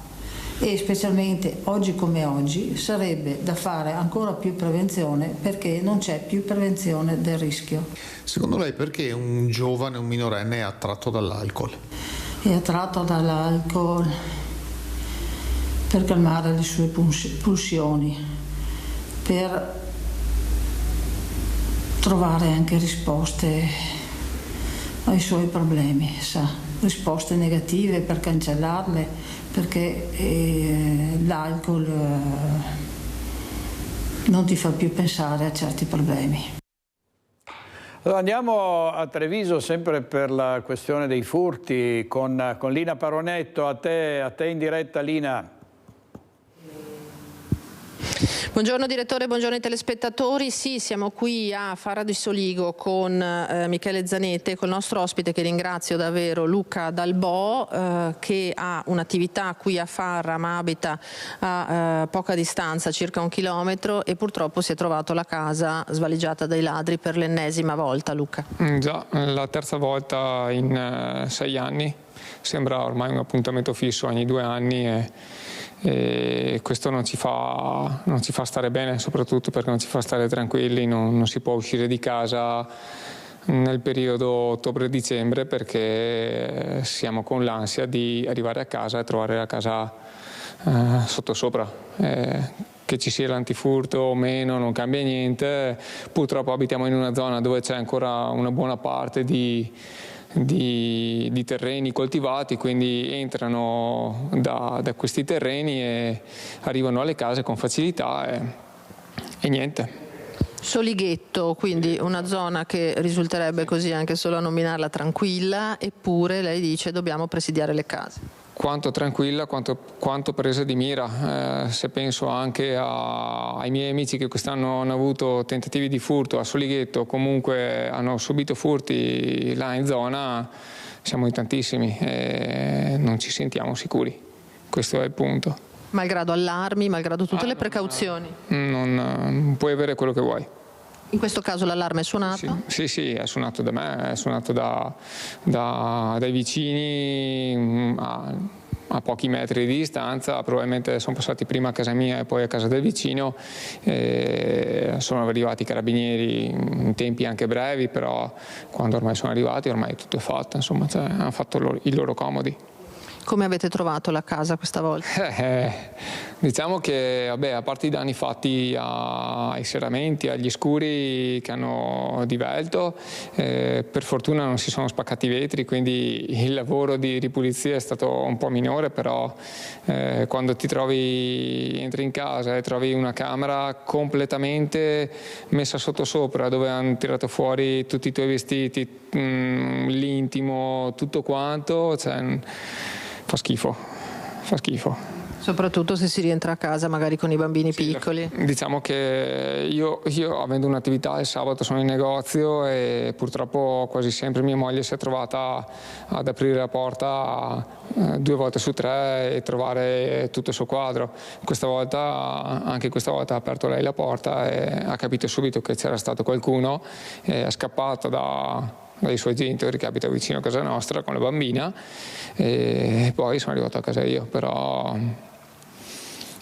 e specialmente oggi come oggi sarebbe da fare ancora più prevenzione perché non c'è più prevenzione del rischio. Secondo lei perché un giovane, un minorenne è attratto dall'alcol? È attratto dall'alcol per calmare le sue pulsioni, per trovare anche risposte ai suoi problemi, risposte negative per cancellarle, perché l'alcol non ti fa più pensare a certi problemi. Allora andiamo a Treviso sempre per la questione dei furti con Lina Paronetto. A te in diretta, Lina. Buongiorno direttore, buongiorno ai telespettatori. Sì, siamo qui a Fara di Soligo con Michele Zanette, col nostro ospite che ringrazio davvero, Luca Dalbò, che ha un'attività qui a Fara ma abita a poca distanza, circa 1 chilometro, e purtroppo si è trovato la casa svaligiata dai ladri per l'ennesima volta. Luca. Già, la terza volta in 6 anni, sembra ormai un appuntamento fisso ogni 2 anni e questo non ci fa stare bene, soprattutto perché non ci fa stare tranquilli. Non si può uscire di casa nel periodo ottobre-dicembre perché siamo con l'ansia di arrivare a casa e trovare la casa sottosopra. Che ci sia l'antifurto o meno non cambia niente. Purtroppo abitiamo in una zona dove c'è ancora una buona parte di terreni coltivati, quindi entrano da questi terreni e arrivano alle case con facilità e niente. Solighetto, quindi una zona che risulterebbe, così anche solo a nominarla, tranquilla, eppure lei dice dobbiamo presidiare le case. Quanto tranquilla, quanto presa di mira. Se penso anche ai miei amici che quest'anno hanno avuto tentativi di furto a Solighetto, comunque hanno subito furti là in zona, siamo in tantissimi e non ci sentiamo sicuri. Questo è il punto. Malgrado allarmi, malgrado tutte le precauzioni? Non puoi avere quello che vuoi. In questo caso l'allarme è suonato? Sì, è suonato da me, è suonato dai vicini a pochi metri di distanza. Probabilmente sono passati prima a casa mia e poi a casa del vicino. Sono arrivati i carabinieri in tempi anche brevi, però quando ormai sono arrivati ormai tutto è fatto, insomma, hanno fatto i loro comodi. Come avete trovato la casa questa volta? Diciamo che a parte i danni fatti ai serramenti, agli scuri che hanno divelto, per fortuna non si sono spaccati i vetri, quindi il lavoro di ripulizia è stato un po' minore, però quando entri in casa e trovi una camera completamente messa sottosopra, dove hanno tirato fuori tutti i tuoi vestiti, l'intimo, tutto quanto, fa schifo. Soprattutto se si rientra a casa magari con i bambini piccoli. Diciamo che io avendo un'attività il sabato sono in negozio e purtroppo quasi sempre mia moglie si è trovata ad aprire la porta 2 volte su 3 e trovare tutto il suo quadro. Anche questa volta ha aperto lei la porta e ha capito subito che c'era stato qualcuno e è scappato dai suoi genitori che abita vicino a casa nostra con la bambina e poi sono arrivato a casa io, però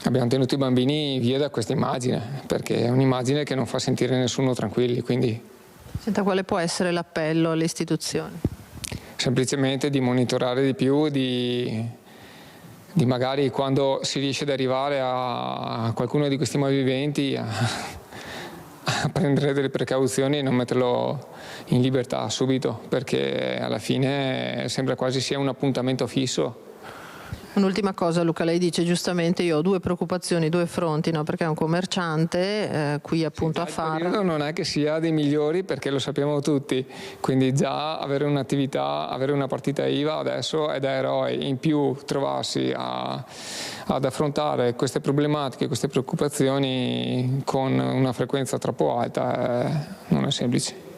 abbiamo tenuto i bambini via da questa immagine perché è un'immagine che non fa sentire nessuno tranquilli. Quindi senta, quale può essere l'appello alle istituzioni? Semplicemente di monitorare di più, di magari quando si riesce ad arrivare a qualcuno di questi malviventi a prendere delle precauzioni e non metterlo in libertà subito, perché alla fine sembra quasi sia un appuntamento fisso. Un'ultima cosa, Luca, lei dice giustamente io ho 2 preoccupazioni, 2 fronti, no? Perché è un commerciante qui appunto a Fara. Non è che sia dei migliori perché lo sappiamo tutti, quindi già avere un'attività, avere una partita IVA adesso è da eroi, in più trovarsi ad affrontare queste problematiche, queste preoccupazioni con una frequenza troppo alta non è semplice.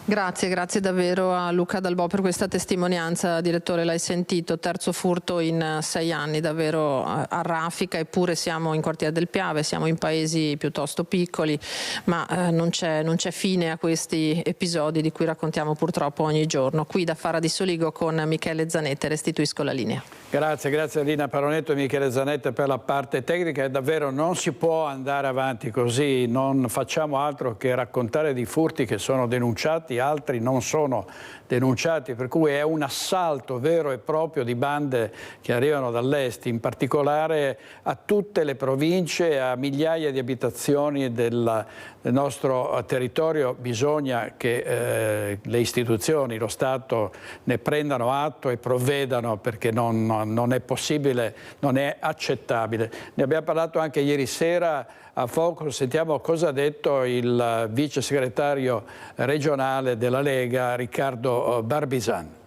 Grazie davvero a Luca Dalbò per questa testimonianza. Direttore, l'hai sentito, terzo furto in 6 anni, davvero a raffica, eppure siamo in Quartiere del Piave, siamo in paesi piuttosto piccoli, ma non c'è fine a questi episodi di cui raccontiamo purtroppo ogni giorno. Qui da Fara di Soligo con Michele Zanette, restituisco la linea. Grazie Lina Paronetto e Michele Zanette per la parte tecnica. Davvero non si può andare avanti così, non facciamo altro che raccontare di furti che sono denunciati, altri non sono denunciati, per cui è un assalto vero e proprio di bande che arrivano dall'est, in particolare a tutte le province, a migliaia di abitazioni del nostro territorio. Bisogna che le istituzioni, lo Stato ne prendano atto e provvedano, perché non è possibile, non è accettabile. Ne abbiamo parlato anche ieri sera a Focus. Sentiamo cosa ha detto il vice segretario regionale della Lega, Riccardo Barbisan.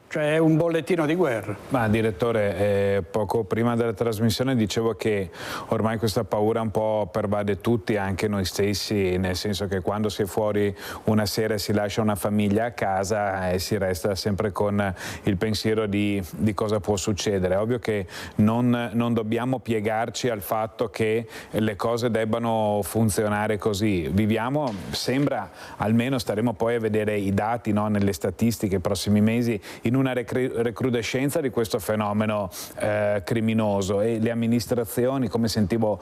Cioè è un bollettino di guerra. Ma direttore, poco prima della trasmissione dicevo che ormai questa paura un po' pervade tutti, anche noi stessi, nel senso che quando si è fuori una sera e si lascia una famiglia a casa si resta sempre con il pensiero di cosa può succedere. È ovvio che non dobbiamo piegarci al fatto che le cose debbano funzionare così. Viviamo, sembra, almeno staremo poi a vedere i dati, no, nelle statistiche i prossimi mesi, in una recrudescenza di questo fenomeno criminoso, e le amministrazioni, come sentivo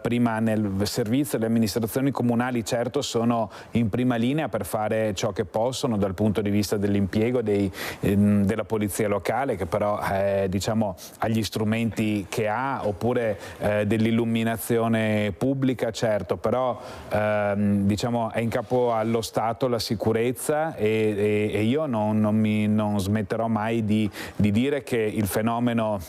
prima nel servizio, le amministrazioni comunali certo sono in prima linea per fare ciò che possono dal punto di vista dell'impiego della polizia locale, che però diciamo ha gli strumenti che ha, oppure dell'illuminazione pubblica, certo, però diciamo è in capo allo Stato la sicurezza, e io non smetterò mai di dire che il fenomeno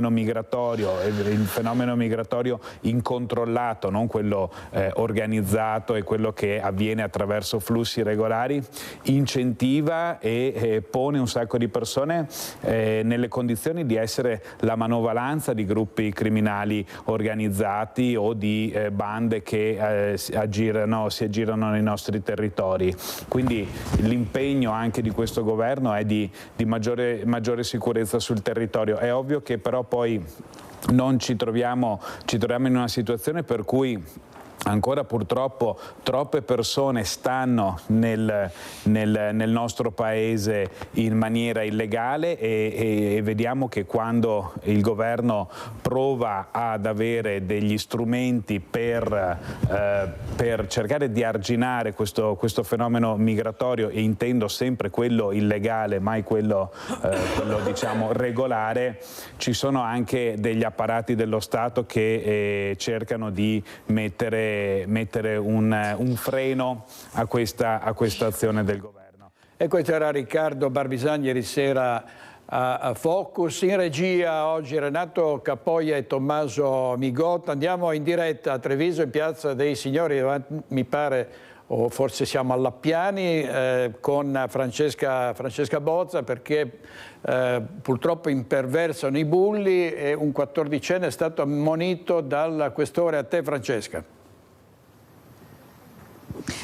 migratorio, il fenomeno migratorio incontrollato, non quello organizzato e quello che avviene attraverso flussi regolari, incentiva e pone un sacco di persone nelle condizioni di essere la manovalanza di gruppi criminali organizzati o di bande che si aggirano nei nostri territori. Quindi l'impegno anche di questo governo è di maggiore sicurezza sul territorio. È ovvio che però poi ci troviamo in una situazione per cui ancora purtroppo troppe persone stanno nel nostro paese in maniera illegale, e vediamo che quando il governo prova ad avere degli strumenti per cercare di arginare questo fenomeno migratorio, e intendo sempre quello illegale, mai quello diciamo regolare, ci sono anche degli apparati dello Stato che cercano di mettere un freno a questa azione del governo. E questo era Riccardo Barbisan ieri sera a Focus. In regia oggi Renato Capoglia e Tommaso Migotta. Andiamo in diretta a Treviso, in Piazza dei Signori, mi pare, o forse siamo all'Appiani, con Francesca Bozza, perché purtroppo imperversano i bulli e un 14enne è stato ammonito dal questore. A te, Francesca.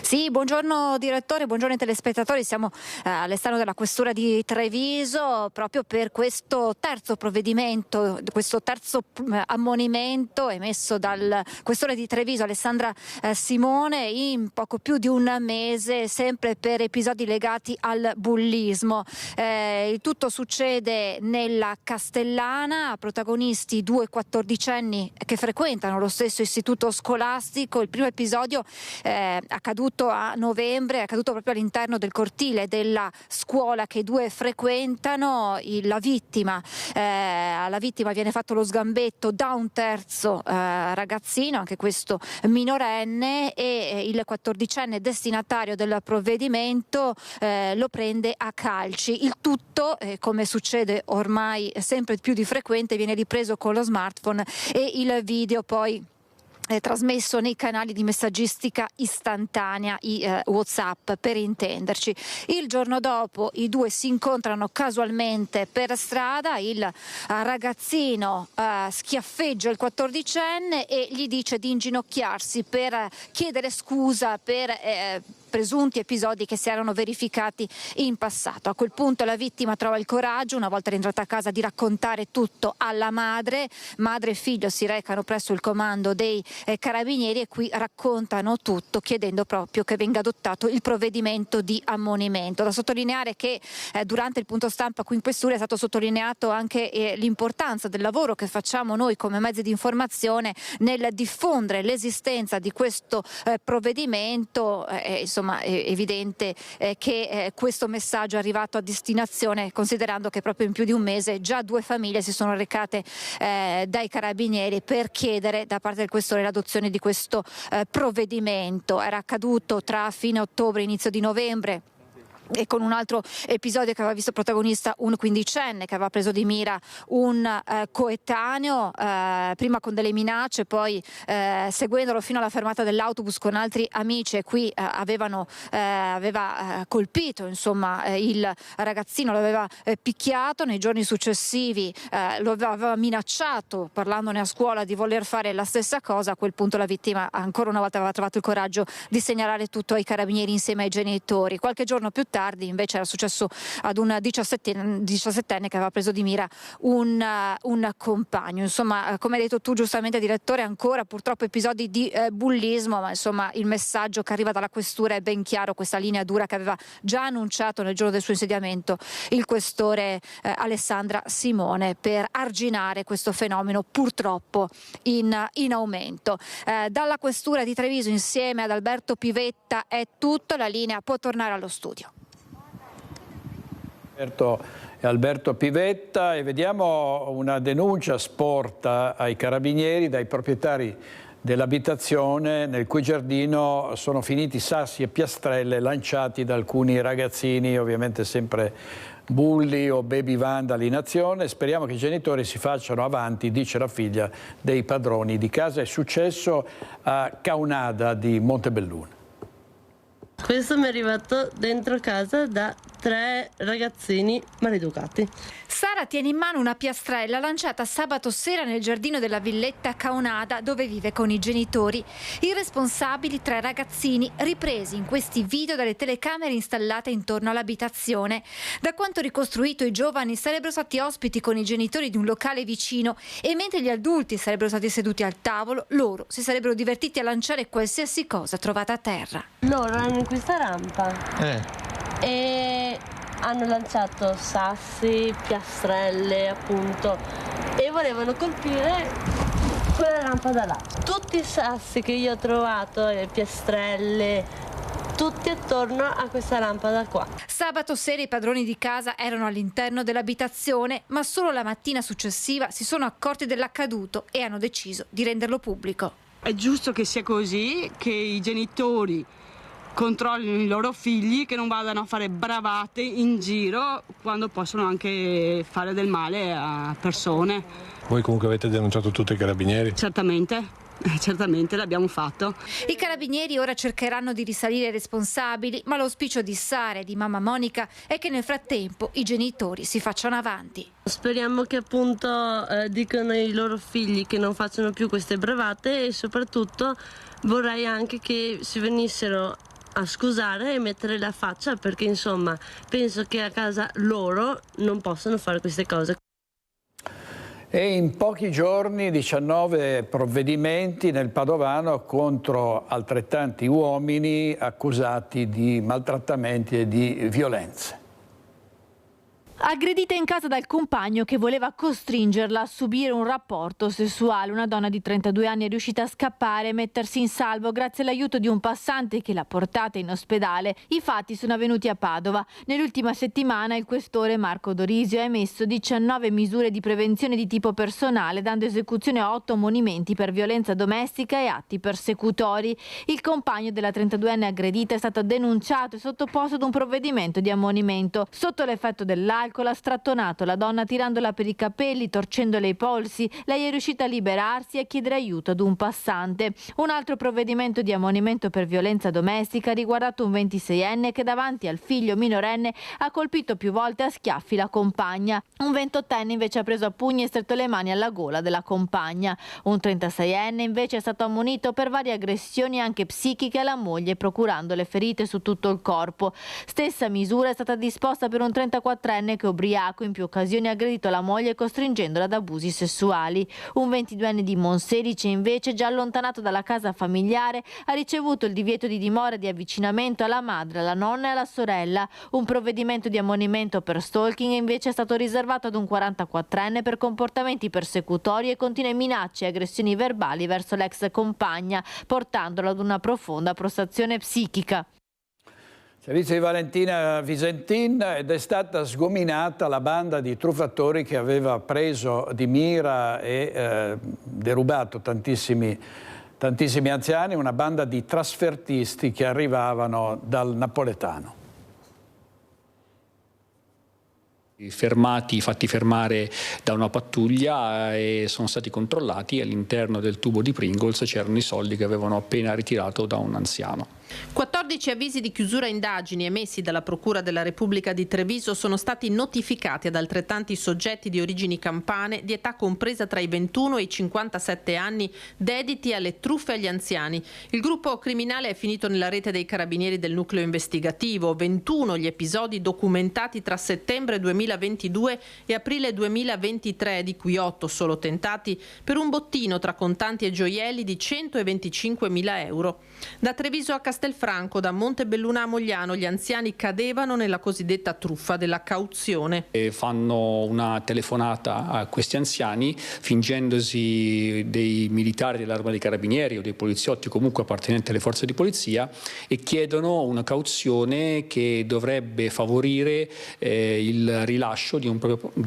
Sì, buongiorno direttore, buongiorno ai telespettatori. Siamo all'esterno della questura di Treviso proprio per questo terzo provvedimento, questo terzo ammonimento emesso dal questore di Treviso Alessandra Simone in poco più di un mese, sempre per episodi legati al bullismo. Il tutto succede nella Castellana, protagonisti 2 quattordicenni che frequentano lo stesso istituto scolastico. Il primo episodio accaduto a novembre, è accaduto proprio all'interno del cortile della scuola che i due frequentano. Alla vittima viene fatto lo sgambetto da un terzo ragazzino, anche questo minorenne, e il 14enne destinatario del provvedimento lo prende a calci. Il tutto, come succede ormai sempre più di frequente, viene ripreso con lo smartphone, e il video poi trasmesso nei canali di messaggistica istantanea, i WhatsApp per intenderci. Il giorno dopo i due si incontrano casualmente per strada, il ragazzino schiaffeggia il 14enne e gli dice di inginocchiarsi per chiedere scusa per presunti episodi che si erano verificati in passato. A quel punto la vittima trova il coraggio, una volta rientrata a casa, di raccontare tutto alla madre. Madre e figlio si recano presso il comando dei carabinieri e qui raccontano tutto, chiedendo proprio che venga adottato il provvedimento di ammonimento. Da sottolineare che durante il punto stampa qui in questura è stato sottolineato anche l'importanza del lavoro che facciamo noi come mezzi di informazione nel diffondere l'esistenza di questo provvedimento. Insomma, è evidente che questo messaggio è arrivato a destinazione, considerando che proprio in più di un mese già 2 famiglie si sono recate dai carabinieri per chiedere da parte del questore l'adozione di questo provvedimento. Era accaduto tra fine ottobre e inizio di novembre e con un altro episodio che aveva visto protagonista un quindicenne che aveva preso di mira un coetaneo, prima con delle minacce, poi seguendolo fino alla fermata dell'autobus con altri amici, e qui aveva colpito insomma il ragazzino, lo aveva picchiato. Nei giorni successivi lo aveva minacciato, parlandone a scuola, di voler fare la stessa cosa. A quel punto la vittima ancora una volta aveva trovato il coraggio di segnalare tutto ai carabinieri insieme ai genitori. Qualche giorno più tardi invece era successo ad un 17enne che aveva preso di mira un compagno. Insomma, come hai detto tu giustamente, direttore, ancora purtroppo episodi di bullismo, ma insomma il messaggio che arriva dalla questura è ben chiaro, questa linea dura che aveva già annunciato nel giorno del suo insediamento il questore Alessandra Simone, per arginare questo fenomeno purtroppo in aumento. Dalla questura di Treviso insieme ad Alberto Pivetta è tutto, la linea può tornare allo studio. Alberto Pivetta, e vediamo una denuncia sporta ai carabinieri dai proprietari dell'abitazione nel cui giardino sono finiti sassi e piastrelle lanciati da alcuni ragazzini, ovviamente sempre bulli o baby vandali in azione. Speriamo che i genitori si facciano avanti, dice la figlia dei padroni di casa. È successo a Caunada di Montebelluna. Questo mi è arrivato dentro casa da 3 ragazzini maleducati. Sara tiene in mano una piastrella lanciata sabato sera nel giardino della villetta Caunada, dove vive con i genitori. I responsabili, 3 ragazzini, ripresi in questi video dalle telecamere installate intorno all'abitazione. Da quanto ricostruito, i giovani sarebbero stati ospiti con i genitori di un locale vicino, e mentre gli adulti sarebbero stati seduti al tavolo, loro si sarebbero divertiti a lanciare qualsiasi cosa trovata a terra. Loro erano in questa rampa e hanno lanciato sassi, piastrelle appunto, e volevano colpire quella rampa da là. Tutti i sassi che io ho trovato e le piastrelle, tutti attorno a questa rampa da qua. Sabato sera i padroni di casa erano all'interno dell'abitazione, ma solo la mattina successiva si sono accorti dell'accaduto e hanno deciso di renderlo pubblico. È giusto che sia così, che i genitori controllino i loro figli, che non vadano a fare bravate in giro quando possono anche fare del male a persone. Voi comunque avete denunciato tutti i carabinieri? Certamente l'abbiamo fatto. I carabinieri ora cercheranno di risalire ai responsabili, ma l'auspicio di Sara e di mamma Monica è che nel frattempo i genitori si facciano avanti. Speriamo che appunto dicano ai loro figli che non facciano più queste bravate, e soprattutto vorrei anche che si venissero a scusare e mettere la faccia, perché insomma penso che a casa loro non possono fare queste cose. E in pochi giorni 19 provvedimenti nel Padovano contro altrettanti uomini accusati di maltrattamenti e di violenze. Aggredita in casa dal compagno che voleva costringerla a subire un rapporto sessuale, una donna di 32 anni è riuscita a scappare e mettersi in salvo grazie all'aiuto di un passante che l'ha portata in ospedale. I fatti sono avvenuti a Padova. Nell'ultima settimana il questore Marco Dorisio ha emesso 19 misure di prevenzione di tipo personale, dando esecuzione a 8 ammonimenti per violenza domestica e atti persecutori. Il compagno della 32enne aggredita è stato denunciato e sottoposto ad un provvedimento di ammonimento. Sotto l'effetto dell'alcol ha strattonato la donna tirandola per i capelli, torcendole i polsi. Lei è riuscita a liberarsi e a chiedere aiuto ad un passante. Un altro provvedimento di ammonimento per violenza domestica ha riguardato un 26enne che davanti al figlio minorenne ha colpito più volte a schiaffi la compagna. Un 28enne invece ha preso a pugni e stretto le mani alla gola della compagna. Un 36enne invece è stato ammonito per varie aggressioni anche psichiche alla moglie, procurandole ferite su tutto il corpo. Stessa misura è stata disposta per un 34enne che ubriaco in più occasioni ha aggredito la moglie costringendola ad abusi sessuali. Un 22enne di Monselice invece, già allontanato dalla casa familiare, ha ricevuto il divieto di dimora e di avvicinamento alla madre, alla nonna e alla sorella. Un provvedimento di ammonimento per stalking invece è stato riservato ad un 44enne per comportamenti persecutori e continue minacce e aggressioni verbali verso l'ex compagna, portandolo ad una profonda prostrazione psichica. Servizio di Valentina Visentin, ed è stata sgominata la banda di truffatori che aveva preso di mira e derubato tantissimi anziani, una banda di trasfertisti che arrivavano dal napoletano. Fatti fermare da una pattuglia e sono stati controllati. All'interno del tubo di Pringles c'erano i soldi che avevano appena ritirato da un anziano. 14 avvisi di chiusura indagini emessi dalla Procura della Repubblica di Treviso sono stati notificati ad altrettanti soggetti di origini campane di età compresa tra i 21 e i 57 anni dediti alle truffe agli anziani. Il gruppo criminale è finito nella rete dei carabinieri del nucleo investigativo. 21 gli episodi documentati tra settembre 2022 e aprile 2023, di cui 8 solo tentati, per un bottino tra contanti e gioielli di 125.000 euro. Da Treviso a Castelfranco, da Montebelluna a Mogliano, gli anziani cadevano nella cosiddetta truffa della cauzione. Fanno una telefonata a questi anziani fingendosi dei militari dell'Arma dei Carabinieri o dei poliziotti comunque appartenenti alle forze di polizia e chiedono una cauzione che dovrebbe favorire il rilascio di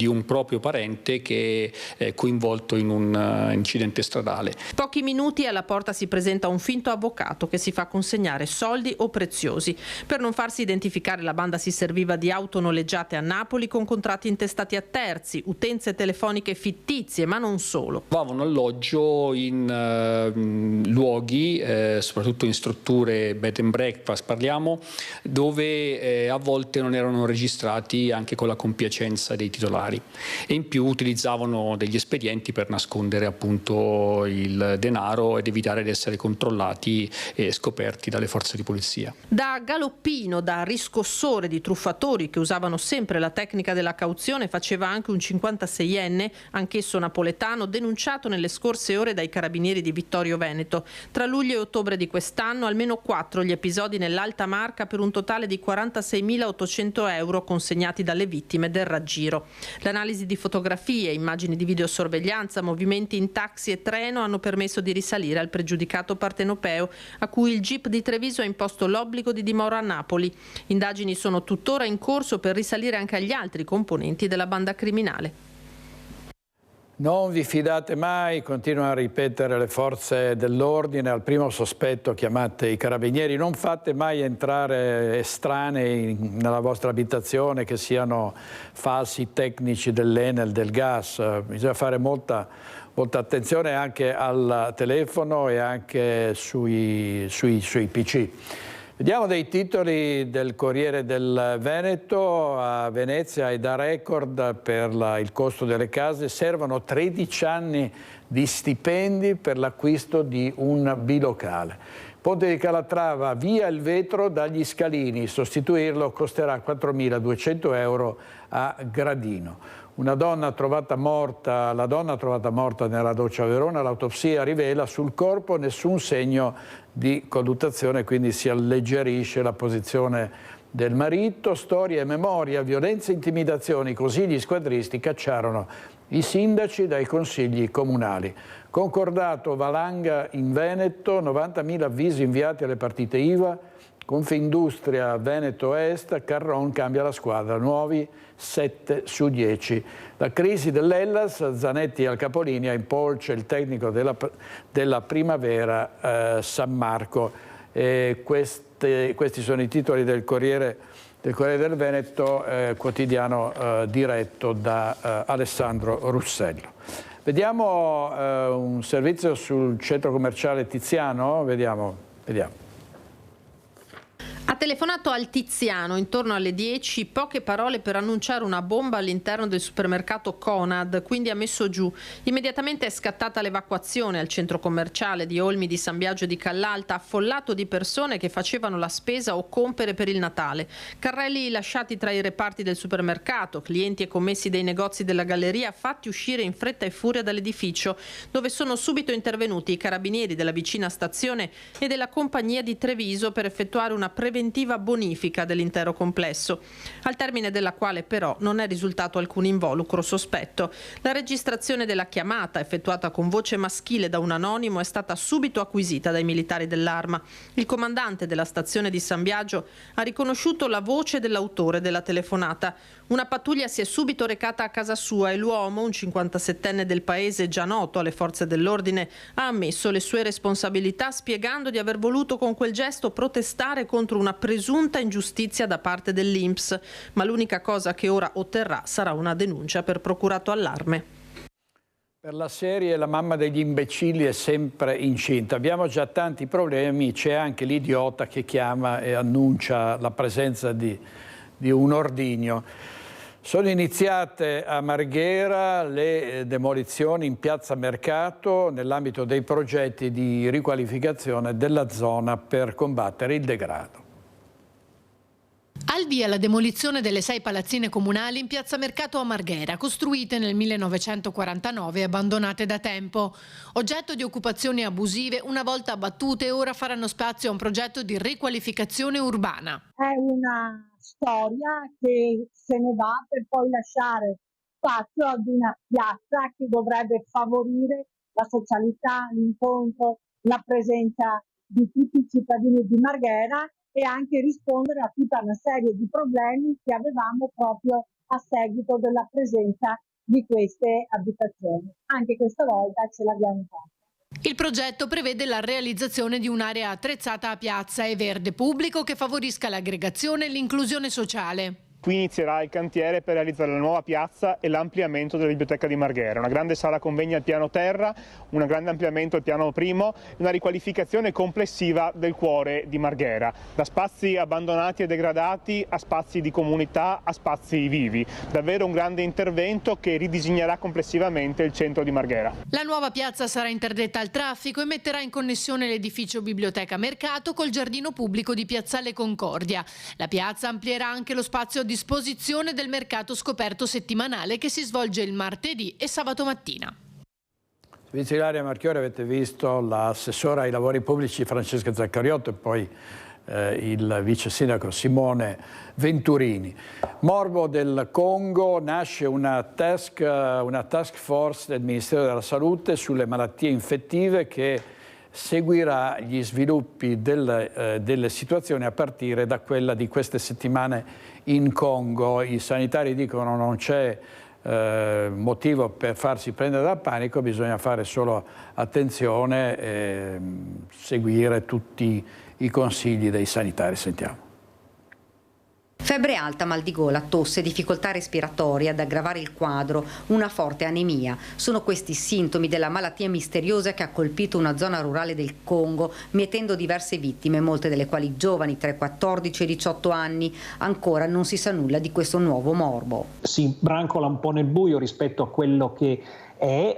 un proprio parente che è coinvolto in un incidente stradale. Pochi minuti alla porta si presenta un finto avvocato che si fa consegnare soldi o preziosi. Per non farsi identificare, la banda si serviva di auto noleggiate a Napoli con contratti intestati a terzi, utenze telefoniche fittizie, ma non solo. Trovavano alloggio in luoghi, soprattutto in strutture bed and breakfast parliamo, dove a volte non erano registrati anche con la compiacenza dei titolari, e in più utilizzavano degli espedienti per nascondere appunto il denaro ed evitare di essere controllati e scoperti dalle forze di polizia. Da galoppino, da riscossore di truffatori che usavano sempre la tecnica della cauzione, faceva anche un 56enne, anch'esso napoletano, denunciato nelle scorse ore dai carabinieri di Vittorio Veneto. Tra luglio e ottobre di quest'anno almeno 4 gli episodi nell'Alta Marca, per un totale di 46.800 euro consegnati dalle vittime del raggiro. L'analisi di fotografie, immagini di videosorveglianza, movimenti in taxi e treno hanno permesso di risalire al pregiudicato partenopeo, a cui il GIP di Treviso ha imposto l'obbligo di dimora a Napoli. Indagini sono tuttora in corso per risalire anche agli altri componenti della banda criminale. Non vi fidate mai, continuano a ripetere le forze dell'ordine, al primo sospetto chiamate i carabinieri, non fate mai entrare estranei nella vostra abitazione, che siano falsi tecnici dell'Enel, del gas, bisogna fare molta attenzione anche al telefono e anche sui PC. Vediamo dei titoli del Corriere del Veneto. A Venezia è da record per il costo delle case, servono 13 anni di stipendi per l'acquisto di un bilocale. Ponte di Calatrava, via il vetro dagli scalini, sostituirlo costerà 4.200 euro a gradino. La donna trovata morta nella doccia a Verona, l'autopsia rivela sul corpo nessun segno di colluttazione, quindi si alleggerisce la posizione del marito. Storia e memoria, violenze e intimidazioni, così gli squadristi cacciarono i sindaci dai consigli comunali. Concordato valanga in Veneto, 90.000 avvisi inviati alle partite IVA. Confindustria Veneto Est, Carron cambia la squadra, nuovi 7 su 10. La crisi dell'Hellas, Zanetti al capolinea, in polce il tecnico della Primavera San Marco. Questi sono i titoli del Corriere del Veneto, quotidiano diretto da Alessandro Russello. Vediamo un servizio sul centro commerciale Tiziano, vediamo. Ha telefonato al Tiziano intorno alle 10, poche parole per annunciare una bomba all'interno del supermercato Conad, quindi ha messo giù. Immediatamente è scattata l'evacuazione al centro commerciale di Olmi di San Biagio di Callalta, affollato di persone che facevano la spesa o compere per il Natale. Carrelli lasciati tra i reparti del supermercato, clienti e commessi dei negozi della galleria fatti uscire in fretta e furia dall'edificio, dove sono subito intervenuti i carabinieri della vicina stazione e della compagnia di Treviso per effettuare una preventiva bonifica dell'intero complesso, al termine della quale però non è risultato alcun involucro sospetto. La registrazione della chiamata, effettuata con voce maschile da un anonimo, è stata subito acquisita dai militari dell'Arma. Il comandante della stazione di San Biagio ha riconosciuto la voce dell'autore della telefonata. Una pattuglia si è subito recata a casa sua e l'uomo, un 57enne del paese già noto alle forze dell'ordine, ha ammesso le sue responsabilità, spiegando di aver voluto con quel gesto protestare contro una presunta ingiustizia da parte dell'INPS, ma l'unica cosa che ora otterrà sarà una denuncia per procurato allarme. Per la serie La mamma degli imbecilli è sempre incinta. Abbiamo già tanti problemi, c'è anche l'idiota che chiama e annuncia la presenza di un ordigno. Sono iniziate a Marghera le demolizioni in piazza Mercato nell'ambito dei progetti di riqualificazione della zona per combattere il degrado. Al via la demolizione delle 6 palazzine comunali in piazza Mercato a Marghera, costruite nel 1949 e abbandonate da tempo. Oggetto di occupazioni abusive, una volta abbattute, ora faranno spazio a un progetto di riqualificazione urbana. È una storia che se ne va per poi lasciare spazio ad una piazza che dovrebbe favorire la socialità, l'incontro, la presenza di tutti i cittadini di Marghera e anche rispondere a tutta una serie di problemi che avevamo proprio a seguito della presenza di queste abitazioni. Anche questa volta ce l'abbiamo fatta. Il progetto prevede la realizzazione di un'area attrezzata a piazza e verde pubblico che favorisca l'aggregazione e l'inclusione sociale. Qui inizierà il cantiere per realizzare la nuova piazza e l'ampliamento della biblioteca di Marghera, una grande sala convegni al piano terra, un grande ampliamento al piano primo e una riqualificazione complessiva del cuore di Marghera, da spazi abbandonati e degradati a spazi di comunità, a spazi vivi. Davvero un grande intervento che ridisegnerà complessivamente il centro di Marghera. La nuova piazza sarà interdetta al traffico e metterà in connessione l'edificio Biblioteca Mercato col giardino pubblico di Piazzale Concordia. La piazza amplierà anche lo spazio a disposizione del mercato scoperto settimanale che si svolge il martedì e sabato mattina. Servizio Ilaria Marchiori, avete visto l'assessora ai lavori pubblici Francesca Zaccariotto e poi il vice sindaco Simone Venturini. Morbo del Congo, nasce una task force del Ministero della Salute sulle malattie infettive che seguirà gli sviluppi delle situazioni a partire da quella di queste settimane in Congo. I sanitari dicono non c'è motivo per farsi prendere dal panico, bisogna fare solo attenzione e seguire tutti i consigli dei sanitari. Sentiamo. Febbre alta, mal di gola, tosse, difficoltà respiratoria, ad aggravare il quadro, una forte anemia. Sono questi sintomi della malattia misteriosa che ha colpito una zona rurale del Congo, mietendo diverse vittime, molte delle quali giovani tra i 14 e i 18 anni. Ancora non si sa nulla di questo nuovo morbo. Si brancola un po' nel buio rispetto a quello che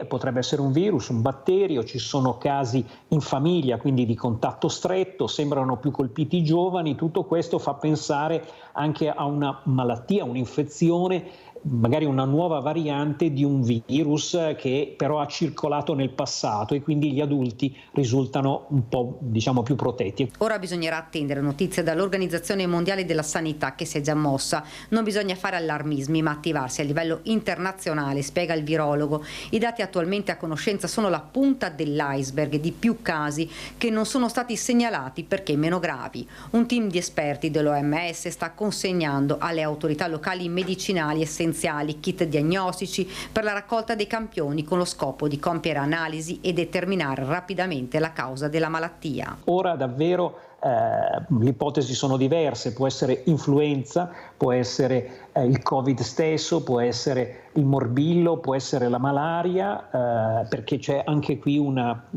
potrebbe essere un virus, un batterio, ci sono casi in famiglia, quindi di contatto stretto, sembrano più colpiti i giovani, tutto questo fa pensare anche a una malattia, un'infezione, magari una nuova variante di un virus che però ha circolato nel passato e quindi gli adulti risultano un po', più protetti. Ora bisognerà attendere notizie dall'Organizzazione Mondiale della Sanità che si è già mossa. Non bisogna fare allarmismi ma attivarsi a livello internazionale, spiega il virologo. I dati attualmente a conoscenza sono la punta dell'iceberg di più casi che non sono stati segnalati perché meno gravi. Un team di esperti dell'OMS sta consegnando alle autorità locali medicinali essenziali, kit diagnostici per la raccolta dei campioni con lo scopo di compiere analisi e determinare rapidamente la causa della malattia. Ora davvero le ipotesi sono diverse, può essere influenza, può essere il Covid stesso, può essere il morbillo, può essere la malaria, perché c'è anche qui una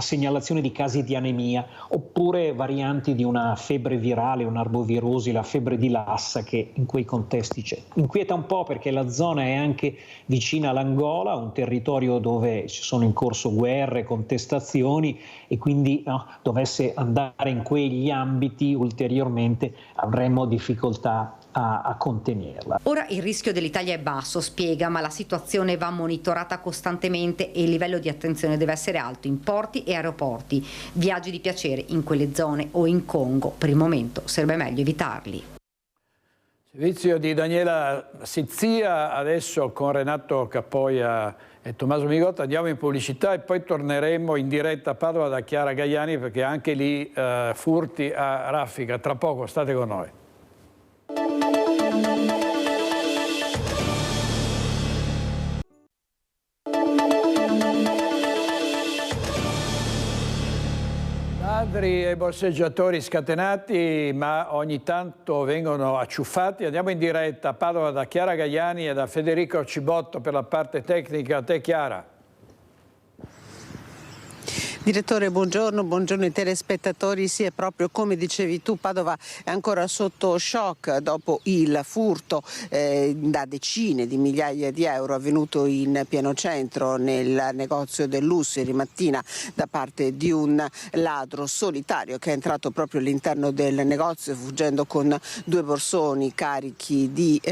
segnalazione di casi di anemia, oppure varianti di una febbre virale, un'arbovirosi, la febbre di Lassa che in quei contesti c'è. Inquieta un po' perché la zona è anche vicina all'Angola, un territorio dove ci sono in corso guerre, contestazioni e quindi dovesse andare in quegli ambiti ulteriormente avremmo difficoltà a contenerla. Ora il rischio dell'Italia è basso, spiega, ma la situazione va monitorata costantemente e il livello di attenzione deve essere alto in porti e aeroporti. Viaggi di piacere in quelle zone o in Congo, per il momento sarebbe meglio evitarli. Servizio di Daniela Sizzia, adesso con Renato Capoia e Tommaso Migotta andiamo in pubblicità e poi torneremo in diretta a Padova da Chiara Gaiani perché anche lì furti a raffica. Tra poco state con noi. ladri e borseggiatori scatenati, ma ogni tanto vengono acciuffati. Andiamo in diretta a Padova da Chiara Gaiani e da Federico Cibotto per la parte tecnica. A te, Chiara. Direttore, buongiorno ai telespettatori. Sì, è proprio come dicevi tu, Padova è ancora sotto shock dopo il furto da decine di migliaia di euro avvenuto in pieno centro nel negozio del lusso ieri mattina da parte di un ladro solitario che è entrato proprio all'interno del negozio fuggendo con 2 borsoni carichi di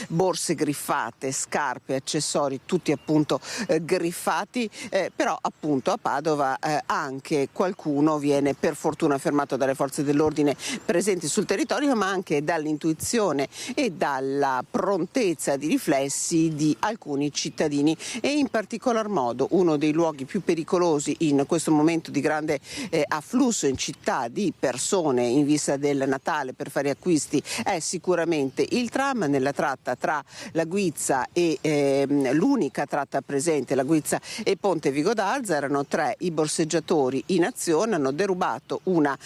borse griffate, scarpe, accessori, tutti appunto griffati, però appunto a Padova anche qualcuno viene per fortuna fermato dalle forze dell'ordine presenti sul territorio, ma anche dall'intuizione e dalla prontezza di riflessi di alcuni cittadini, e in particolar modo uno dei luoghi più pericolosi in questo momento di grande afflusso in città di persone in vista del Natale per fare acquisti è sicuramente il tram. Nella tratta tra la Guizza e l'unica tratta presente, la Guizza e Ponte Vigo d'Arza, erano 3 i borseggiatori in azione, hanno derubato una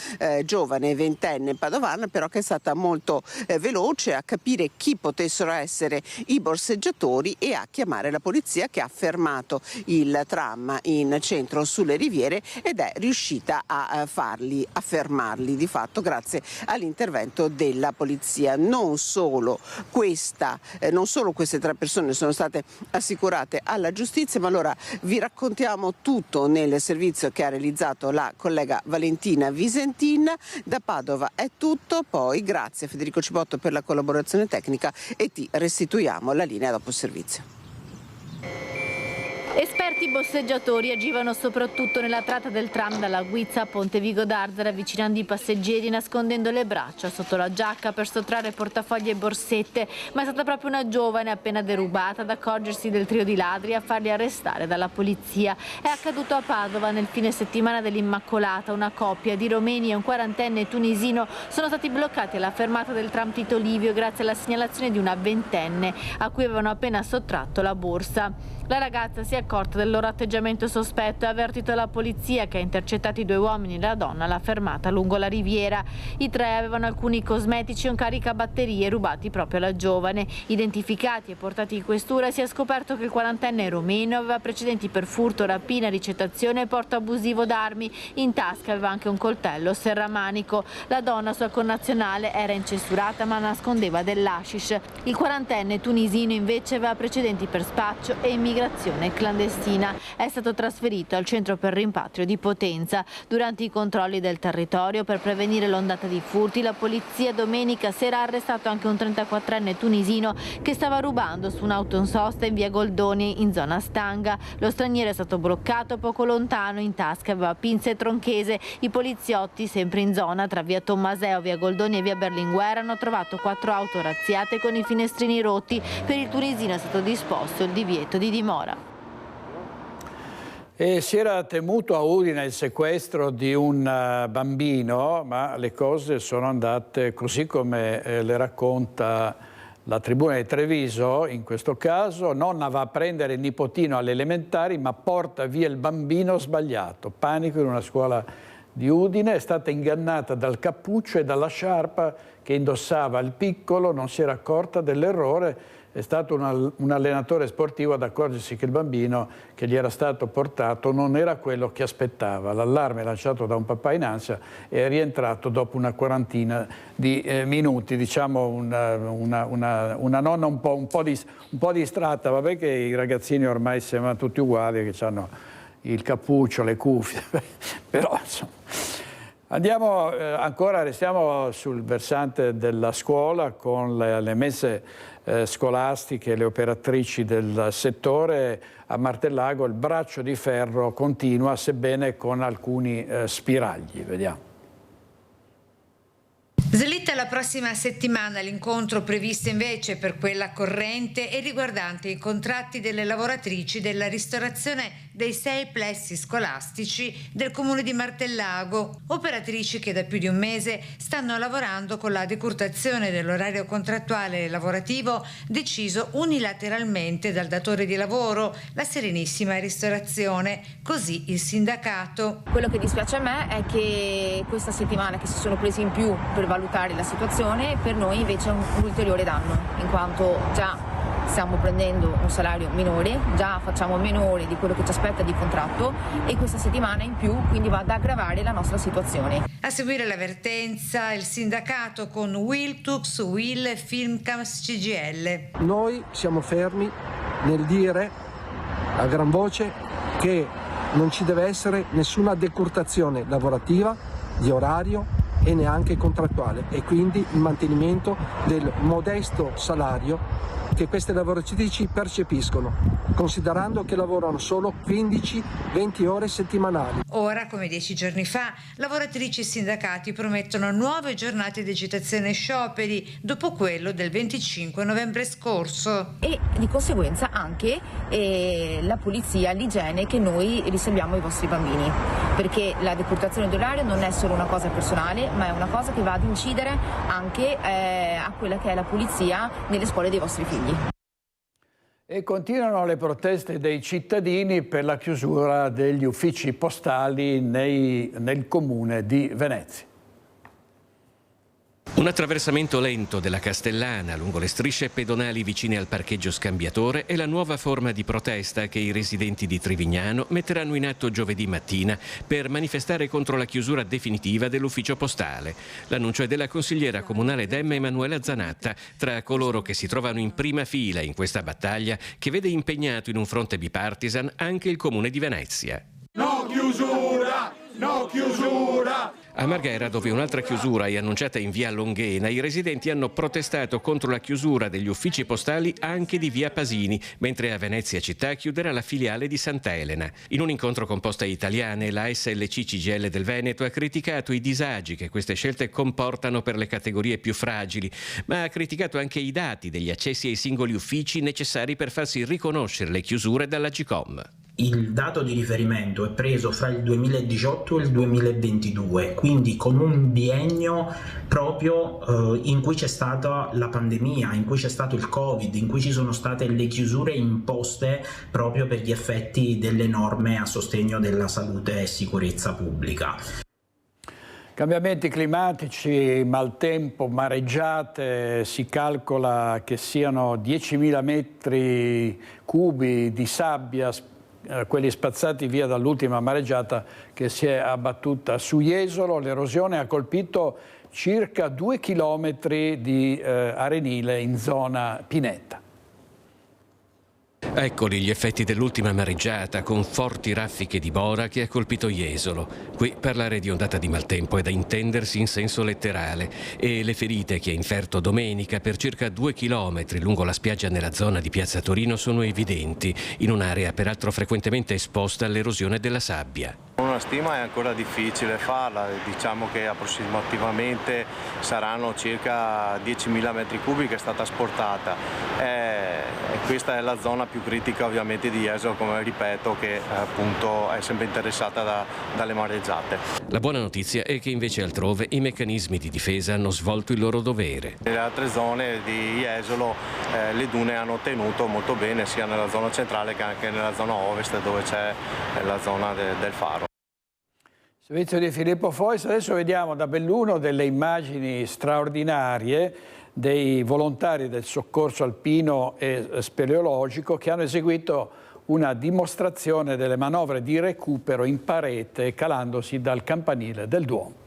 giovane ventenne padovana, però che è stata molto veloce a capire chi potessero essere i borseggiatori e a chiamare la polizia, che ha fermato il tram in centro sulle Riviere ed è riuscita a fermarli di fatto grazie all'intervento della polizia. Non solo queste 3 persone sono state assicurate alla giustizia, ma allora vi raccontiamo tutto nel servizio che ha realizzato la collega Valentina Visentin. Da Padova è tutto, poi grazie a Federico Cibotto per la collaborazione tecnica e ti restituiamo la linea dopo il servizio. Esperti borseggiatori agivano soprattutto nella tratta del tram dalla Guizza a Ponte Vigo d'Arza, avvicinando i passeggeri e nascondendo le braccia sotto la giacca per sottrarre portafogli e borsette, ma è stata proprio una giovane appena derubata ad accorgersi del trio di ladri e a farli arrestare dalla polizia. È accaduto a Padova nel fine settimana dell'Immacolata. Una coppia di romeni e un 40enne tunisino sono stati bloccati alla fermata del tram Tito Livio grazie alla segnalazione di una ventenne a cui avevano appena sottratto la borsa. La ragazza si è accorta del loro atteggiamento sospetto e ha avvertito la polizia, che ha intercettato i 2 uomini e la donna alla fermata lungo la Riviera. I 3 avevano alcuni cosmetici e un caricabatterie rubati proprio alla giovane. Identificati e portati in questura, si è scoperto che il 40enne romeno aveva precedenti per furto, rapina, ricettazione e porto abusivo d'armi. In tasca aveva anche un coltello serramanico. La donna, sua connazionale, era incensurata ma nascondeva dell'hashish. Il 40enne tunisino invece aveva precedenti per spaccio e immigrazione clandestina. È stato trasferito al centro per rimpatrio di Potenza. Durante i controlli del territorio per prevenire l'ondata di furti, la polizia domenica sera ha arrestato anche un 34enne tunisino che stava rubando su un'auto in sosta in via Goldoni in zona Stanga. Lo straniero è stato bloccato poco lontano, in tasca aveva pinze e tronchese. I poliziotti, sempre in zona tra via Tommaseo, via Goldoni e via Berlinguer, hanno trovato 4 auto razziate con i finestrini rotti. Per il tunisino è stato disposto il divieto di dimora. E si era temuto a Udine il sequestro di un bambino, ma le cose sono andate così come le racconta la Tribuna di Treviso. In questo caso nonna va a prendere il nipotino alle elementari ma porta via il bambino sbagliato. Panico in una scuola di Udine, è stata ingannata dal cappuccio e dalla sciarpa che indossava il piccolo, non si era accorta dell'errore. È stato un allenatore sportivo ad accorgersi che il bambino che gli era stato portato non era quello che aspettava. L'allarme lanciato da un papà in ansia è rientrato dopo una quarantina di minuti. Diciamo una nonna un po' distratta. Vabbè che i ragazzini ormai sembrano tutti uguali, che hanno il cappuccio, le cuffie, però insomma. Andiamo restiamo sul versante della scuola con le messe scolastiche, le operatrici del settore. A Martellago il braccio di ferro continua, sebbene con alcuni spiragli. Vediamo. Slitta la prossima settimana l'incontro previsto invece per quella corrente e riguardante i contratti delle lavoratrici della ristorazione dei 6 plessi scolastici del comune di Martellago, operatrici che da più di un mese stanno lavorando con la decurtazione dell'orario contrattuale e lavorativo deciso unilateralmente dal datore di lavoro, la Serenissima Ristorazione, così il sindacato. Quello che dispiace a me è che questa settimana che si sono presi in più per valutare la situazione, per noi invece è un ulteriore danno, in quanto già stiamo prendendo un salario minore, già facciamo meno ore di quello che ci aspetta di contratto e questa settimana in più quindi va ad aggravare la nostra situazione. A seguire l'avvertenza il sindacato con Wiltux, Will e Filmcams CGL. Noi siamo fermi nel dire a gran voce che non ci deve essere nessuna decurtazione lavorativa, di orario e neanche contrattuale, e quindi il mantenimento del modesto salario che queste lavoratrici percepiscono, considerando che lavorano solo 15-20 ore settimanali. Ora, come 10 giorni fa, lavoratrici e sindacati promettono nuove giornate di agitazione e scioperi dopo quello del 25 novembre scorso. E di conseguenza anche la pulizia, l'igiene che noi riserviamo ai vostri bambini, perché la decurtazione d'orario non è solo una cosa personale, ma è una cosa che va ad incidere anche a quella che è la pulizia nelle scuole dei vostri figli. E continuano le proteste dei cittadini per la chiusura degli uffici postali nel comune di Venezia. Un attraversamento lento della Castellana lungo le strisce pedonali vicine al parcheggio scambiatore è la nuova forma di protesta che i residenti di Trivignano metteranno in atto giovedì mattina per manifestare contro la chiusura definitiva dell'ufficio postale. L'annuncio è della consigliera comunale Demma Emanuela Zanatta, tra coloro che si trovano in prima fila in questa battaglia che vede impegnato in un fronte bipartisan anche il comune di Venezia. No chiusura! No chiusura! A Marghera, dove un'altra chiusura è annunciata in via Longhena, i residenti hanno protestato contro la chiusura degli uffici postali anche di via Pasini, mentre a Venezia città chiuderà la filiale di Santa Elena. In un incontro con Poste Italiane, la SLC CGL del Veneto ha criticato i disagi che queste scelte comportano per le categorie più fragili, ma ha criticato anche i dati degli accessi ai singoli uffici necessari per farsi riconoscere le chiusure dall'Agcom. Il dato di riferimento è preso fra il 2018 e il 2022, quindi con un biennio proprio in cui c'è stata la pandemia, in cui c'è stato il Covid, in cui ci sono state le chiusure imposte proprio per gli effetti delle norme a sostegno della salute e sicurezza pubblica. Cambiamenti climatici, maltempo, mareggiate, si calcola che siano 10.000 metri cubi di sabbia, quelli spazzati via dall'ultima mareggiata che si è abbattuta su Jesolo. L'erosione ha colpito circa 2 chilometri di arenile in zona Pineta. Eccoli gli effetti dell'ultima mareggiata con forti raffiche di bora che ha colpito Jesolo. Qui parlare di ondata di maltempo è da intendersi in senso letterale e le ferite che ha inferto domenica per circa 2 chilometri lungo la spiaggia nella zona di Piazza Torino sono evidenti, in un'area peraltro frequentemente esposta all'erosione della sabbia. Una stima è ancora difficile farla, diciamo che approssimativamente saranno circa 10.000 metri cubi che è stata asportata. Questa è la zona più critica ovviamente di Jesolo, come ripeto, che appunto è sempre interessata dalle mareggiate. La buona notizia è che invece altrove i meccanismi di difesa hanno svolto il loro dovere. Nelle altre zone di Jesolo le dune hanno tenuto molto bene, sia nella zona centrale che anche nella zona ovest, dove c'è la zona del faro. Servizio di Filippo Fois. Adesso vediamo da Belluno delle immagini straordinarie dei volontari del soccorso alpino e speleologico che hanno eseguito una dimostrazione delle manovre di recupero in parete calandosi dal campanile del Duomo.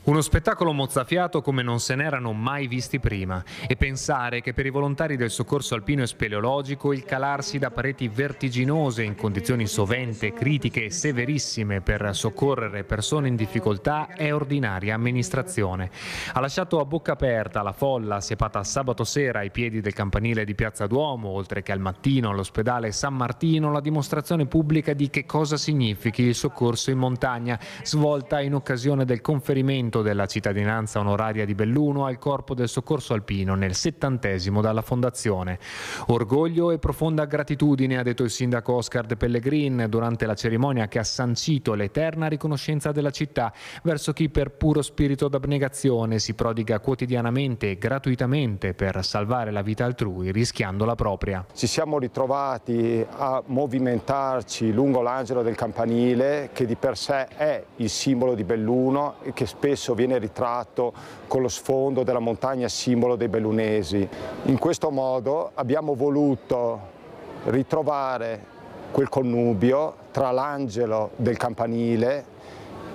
Uno spettacolo mozzafiato come non se n'erano mai visti prima, e pensare che per i volontari del soccorso alpino e speleologico il calarsi da pareti vertiginose in condizioni sovente, critiche e severissime per soccorrere persone in difficoltà è ordinaria amministrazione. Ha lasciato a bocca aperta la folla assiepata sabato sera ai piedi del campanile di Piazza Duomo, oltre che al mattino all'ospedale San Martino, la dimostrazione pubblica di che cosa significhi il soccorso in montagna, svolta in occasione del conferimento riconoscimento della cittadinanza onoraria di Belluno al Corpo del Soccorso Alpino nel 70° dalla Fondazione. Orgoglio e profonda gratitudine, ha detto il sindaco Oscar De Pellegrin durante la cerimonia che ha sancito l'eterna riconoscenza della città verso chi per puro spirito d'abnegazione si prodiga quotidianamente e gratuitamente per salvare la vita altrui rischiando la propria. Ci siamo ritrovati a movimentarci lungo l'angelo del campanile, che di per sé è il simbolo di Belluno e che spesso viene ritratto con lo sfondo della montagna simbolo dei bellunesi. In questo modo abbiamo voluto ritrovare quel connubio tra l'angelo del campanile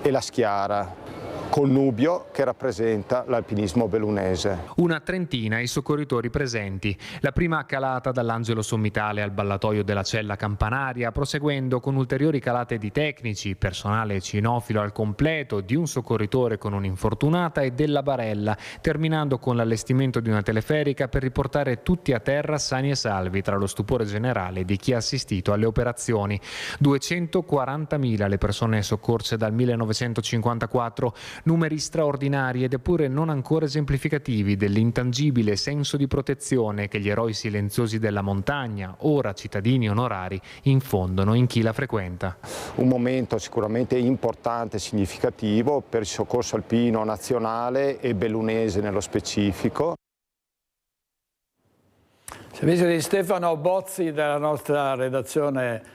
e la schiara. Connubio che rappresenta l'alpinismo bellunese. Una trentina i soccorritori presenti. La prima calata dall'angelo sommitale al ballatoio della cella campanaria, proseguendo con ulteriori calate di tecnici, personale cinofilo al completo, di un soccorritore con un'infortunata e della barella, terminando con l'allestimento di una teleferica per riportare tutti a terra sani e salvi tra lo stupore generale di chi ha assistito alle operazioni. 240.000 le persone soccorse dal 1954, numeri straordinari ed eppure non ancora esemplificativi dell'intangibile senso di protezione che gli eroi silenziosi della montagna, ora cittadini onorari, infondono in chi la frequenta. Un momento sicuramente importante e significativo per il soccorso alpino nazionale e bellunese nello specifico. Servizio di Stefano Bozzi della nostra redazione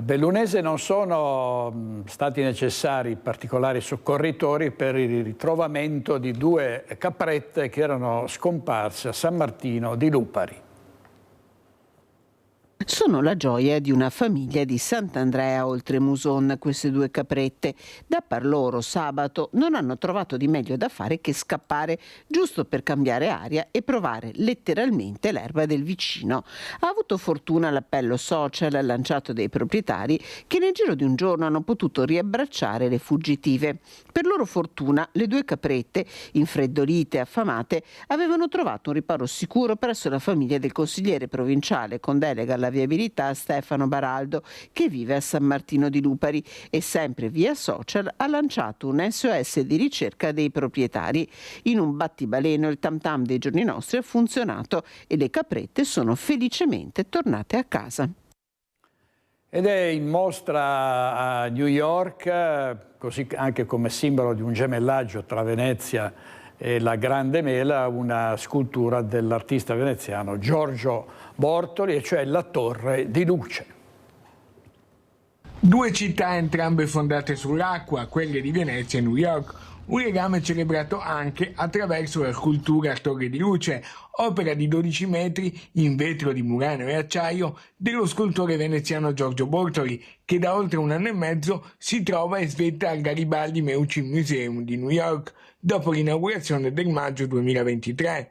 bellunese. Non sono stati necessari particolari soccorritori per il ritrovamento di 2 caprette che erano scomparse a San Martino di Lupari. Sono la gioia di una famiglia di Sant'Andrea Oltremuson, queste 2 caprette. Da par loro sabato non hanno trovato di meglio da fare che scappare, giusto per cambiare aria e provare letteralmente l'erba del vicino. Ha avuto fortuna l'appello social lanciato dai proprietari che nel giro di un giorno hanno potuto riabbracciare le fuggitive. Per loro fortuna le 2 caprette, infreddolite e affamate, avevano trovato un riparo sicuro presso la famiglia del consigliere provinciale con delega alla viabilità Stefano Baraldo, che vive a San Martino di Lupari e sempre via social ha lanciato un SOS di ricerca dei proprietari. In un battibaleno il tam tam dei giorni nostri ha funzionato e le caprette sono felicemente tornate a casa. Ed è in mostra a New York, così anche come simbolo di un gemellaggio tra Venezia e la Grande Mela, una scultura dell'artista veneziano Giorgio Bortoli, e cioè la Torre di Luce. 2 città entrambe fondate sull'acqua, quelle di Venezia e New York, un legame celebrato anche attraverso la scultura Torre di Luce, opera di 12 metri in vetro di Murano e acciaio dello scultore veneziano Giorgio Bortoli, che da oltre 1 anno e mezzo si trova e svetta al Garibaldi Meucci Museum di New York, dopo l'inaugurazione del maggio 2023.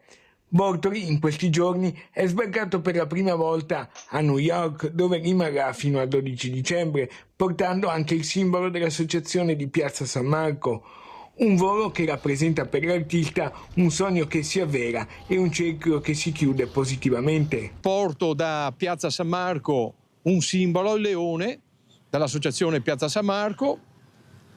Bortoli in questi giorni è sbarcato per la prima volta a New York, dove rimarrà fino al 12 dicembre, portando anche il simbolo dell'associazione di Piazza San Marco. Un volo che rappresenta per l'artista un sogno che si avvera e un cerchio che si chiude positivamente. Porto da Piazza San Marco un simbolo, il leone, dall'associazione Piazza San Marco,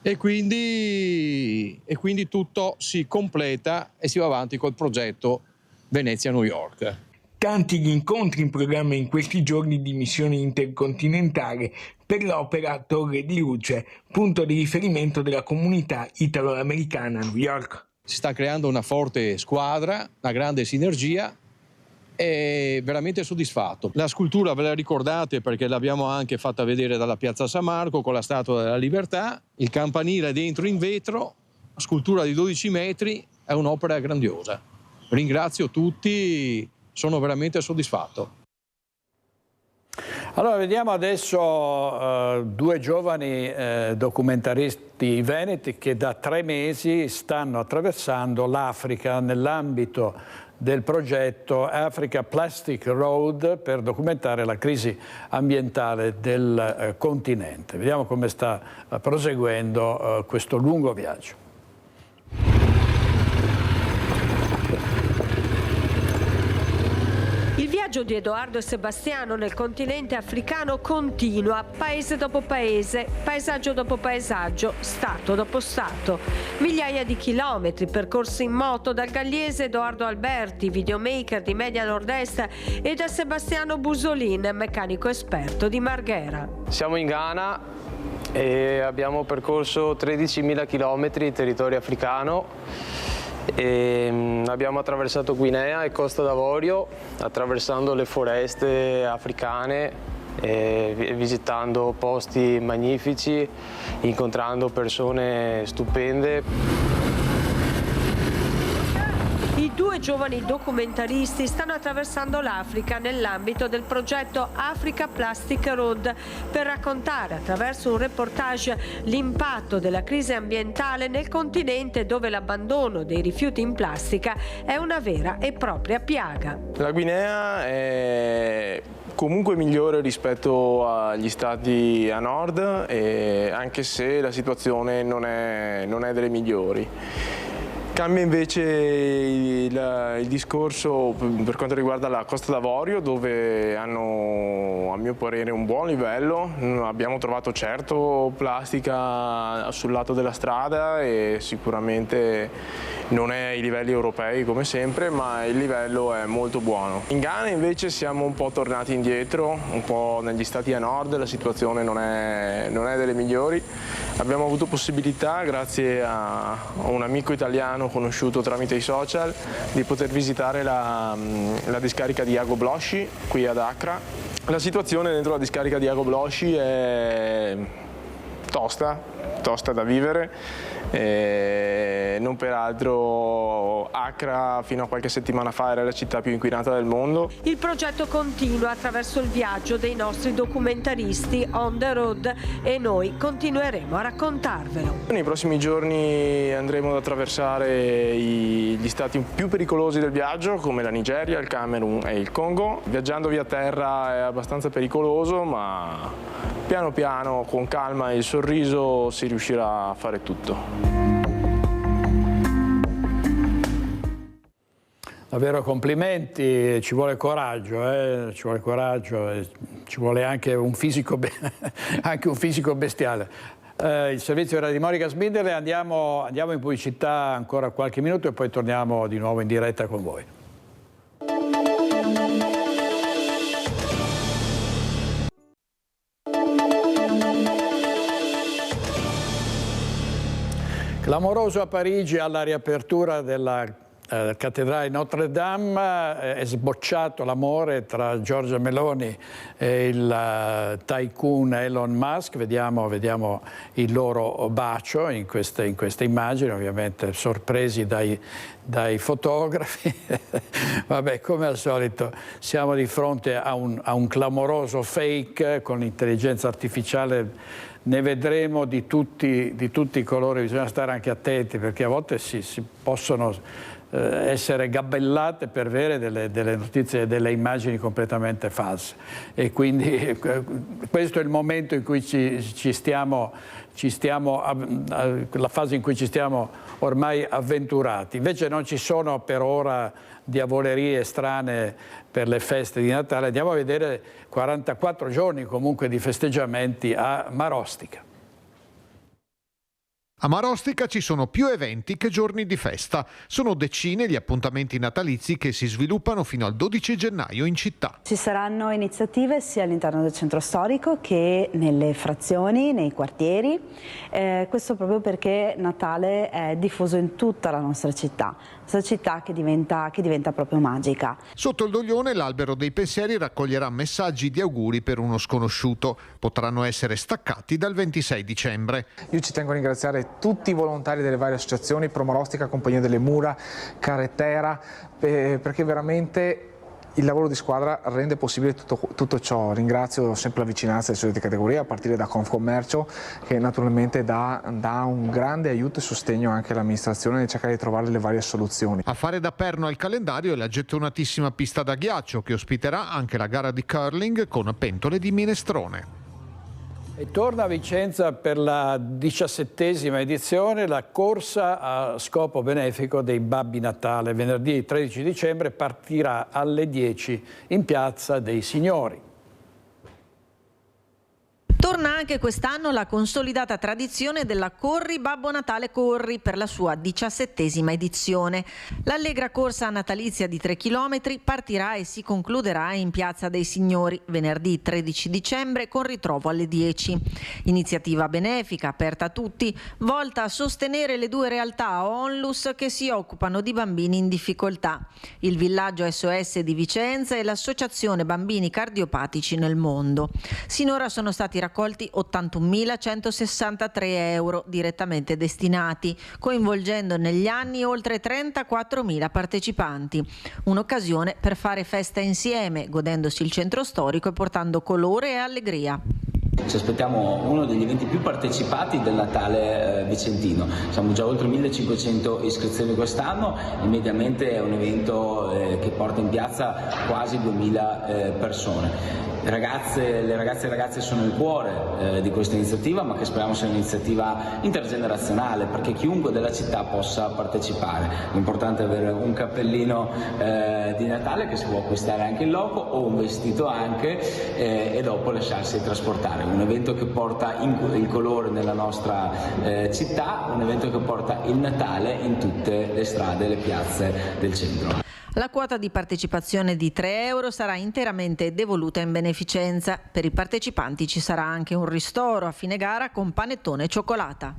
e quindi tutto si completa e si va avanti col progetto Venezia-New York. Tanti gli incontri in programma in questi giorni di missione intercontinentale per l'opera Torre di Luce, punto di riferimento della comunità italo-americana a New York. Si sta creando una forte squadra, una grande sinergia, e veramente soddisfatto. La scultura ve la ricordate perché l'abbiamo anche fatta vedere dalla Piazza San Marco con la Statua della Libertà, il campanile dentro in vetro, scultura di 12 metri, è un'opera grandiosa. Ringrazio tutti, sono veramente soddisfatto. Allora vediamo adesso 2 giovani documentaristi veneti che da 3 mesi stanno attraversando l'Africa nell'ambito del progetto Africa Plastic Road per documentare la crisi ambientale del continente. Vediamo come sta proseguendo questo lungo viaggio. Il viaggio di Edoardo e Sebastiano nel continente africano continua, paese dopo paese, paesaggio dopo paesaggio, stato dopo stato. Migliaia di chilometri percorsi in moto dal gallese Edoardo Alberti, videomaker di Media Nord-Est, e da Sebastiano Busolin, meccanico esperto di Marghera. Siamo in Ghana e abbiamo percorso 13.000 chilometri in territorio africano. E abbiamo attraversato Guinea e Costa d'Avorio, attraversando le foreste africane, visitando posti magnifici, incontrando persone stupende. I due giovani documentaristi stanno attraversando l'Africa nell'ambito del progetto Africa Plastic Road per raccontare attraverso un reportage l'impatto della crisi ambientale nel continente, dove l'abbandono dei rifiuti in plastica è una vera e propria piaga. La Guinea è comunque migliore rispetto agli stati a nord, anche se la situazione non è delle migliori. Cambia invece il discorso per quanto riguarda la Costa d'Avorio, dove hanno, a mio parere, un buon livello. Abbiamo trovato certo plastica sul lato della strada e sicuramente non è ai livelli europei come sempre, ma il livello è molto buono. In Ghana invece siamo un po' tornati indietro, un po' negli stati a nord la situazione non è delle migliori. Abbiamo avuto possibilità, grazie a un amico italiano conosciuto tramite i social, di poter visitare la discarica di Ago Blosci qui ad Accra. La situazione dentro la discarica di Ago Blosci è tosta da vivere. Non peraltro Accra fino a qualche settimana fa era la città più inquinata del mondo. Il progetto continua attraverso il viaggio dei nostri documentaristi on the road e noi continueremo a raccontarvelo. Nei prossimi giorni andremo ad attraversare gli stati più pericolosi del viaggio, come la Nigeria, il Camerun e il Congo. Viaggiando via terra è abbastanza pericoloso, ma piano piano, con calma e il sorriso, si riuscirà a fare tutto. Davvero complimenti, ci vuole coraggio, ci vuole coraggio e ci vuole anche un fisico, anche un fisico bestiale. Il servizio era di Monica Sminderle, andiamo in pubblicità ancora qualche minuto e poi torniamo di nuovo in diretta con voi. Clamoroso a Parigi alla riapertura della cattedrale Notre Dame, è sbocciato l'amore tra Giorgia Meloni e il tycoon Elon Musk. Vediamo il loro bacio in queste immagini, ovviamente sorpresi dai fotografi. Vabbè, come al solito siamo di fronte a un clamoroso fake con l'intelligenza artificiale. Ne vedremo di tutti i colori, bisogna stare anche attenti perché a volte si possono essere gabellate per avere delle notizie, delle immagini completamente false, e quindi questo è il momento in cui la fase in cui ci stiamo ormai avventurati. Invece non ci sono per ora diavolerie strane per le feste di Natale. Andiamo a vedere 44 giorni comunque di festeggiamenti a Marostica. A Marostica ci sono più eventi che giorni di festa. Sono decine gli appuntamenti natalizi che si sviluppano fino al 12 gennaio in città. Ci saranno iniziative sia all'interno del centro storico che nelle frazioni, nei quartieri. Questo proprio perché Natale è diffuso in tutta la nostra città che diventa proprio magica. Sotto il doglione l'albero dei pensieri raccoglierà messaggi di auguri per uno sconosciuto. Potranno essere staccati dal 26 dicembre. Io ci tengo a ringraziare tutti i volontari delle varie associazioni, Pro Marostica, Compagnia delle Mura, Carretera, perché veramente il lavoro di squadra rende possibile tutto ciò. Ringrazio sempre la vicinanza delle solite categorie, a partire da Confcommercio, che naturalmente dà un grande aiuto e sostegno anche all'amministrazione nel cercare di trovare le varie soluzioni. A fare da perno al calendario è la gettonatissima pista da ghiaccio, che ospiterà anche la gara di curling con pentole di minestrone. E torna a Vicenza per la 17ª edizione la corsa a scopo benefico dei Babbi Natale. Venerdì 13 dicembre partirà alle 10 in Piazza dei Signori. Torna anche quest'anno la consolidata tradizione della Corri Babbo Natale Corri per la sua 17ª edizione. L'allegra corsa natalizia di 3 chilometri partirà e si concluderà in Piazza dei Signori venerdì 13 dicembre con ritrovo alle 10. Iniziativa benefica aperta a tutti, volta a sostenere le due realtà Onlus che si occupano di bambini in difficoltà, il Villaggio SOS di Vicenza e l'Associazione Bambini Cardiopatici nel Mondo. Sinora sono stati raccolti 81.163 euro direttamente destinati, coinvolgendo negli anni oltre 34.000 partecipanti. Un'occasione per fare festa insieme, godendosi il centro storico e portando colore e allegria. Ci aspettiamo uno degli eventi più partecipati del Natale vicentino. Siamo già oltre 1500 iscrizioni quest'anno e mediamente è un evento che porta in piazza quasi 2000 persone. Le ragazze e i ragazzi sono il cuore di questa iniziativa, ma che speriamo sia un'iniziativa intergenerazionale perché chiunque della città possa partecipare. L'importante è avere un cappellino di Natale che si può acquistare anche in loco o un vestito anche e dopo lasciarsi trasportare. Un evento che porta il colore nella nostra città, un evento che porta il Natale in tutte le strade e le piazze del centro. La quota di partecipazione di 3 euro sarà interamente devoluta in beneficenza. Per i partecipanti ci sarà anche un ristoro a fine gara con panettone e cioccolata.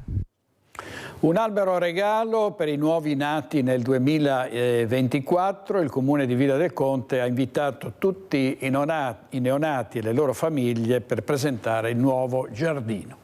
Un albero regalo per i nuovi nati nel 2024. Il Comune di Villa del Conte ha invitato tutti i neonati e le loro famiglie per presentare il nuovo giardino.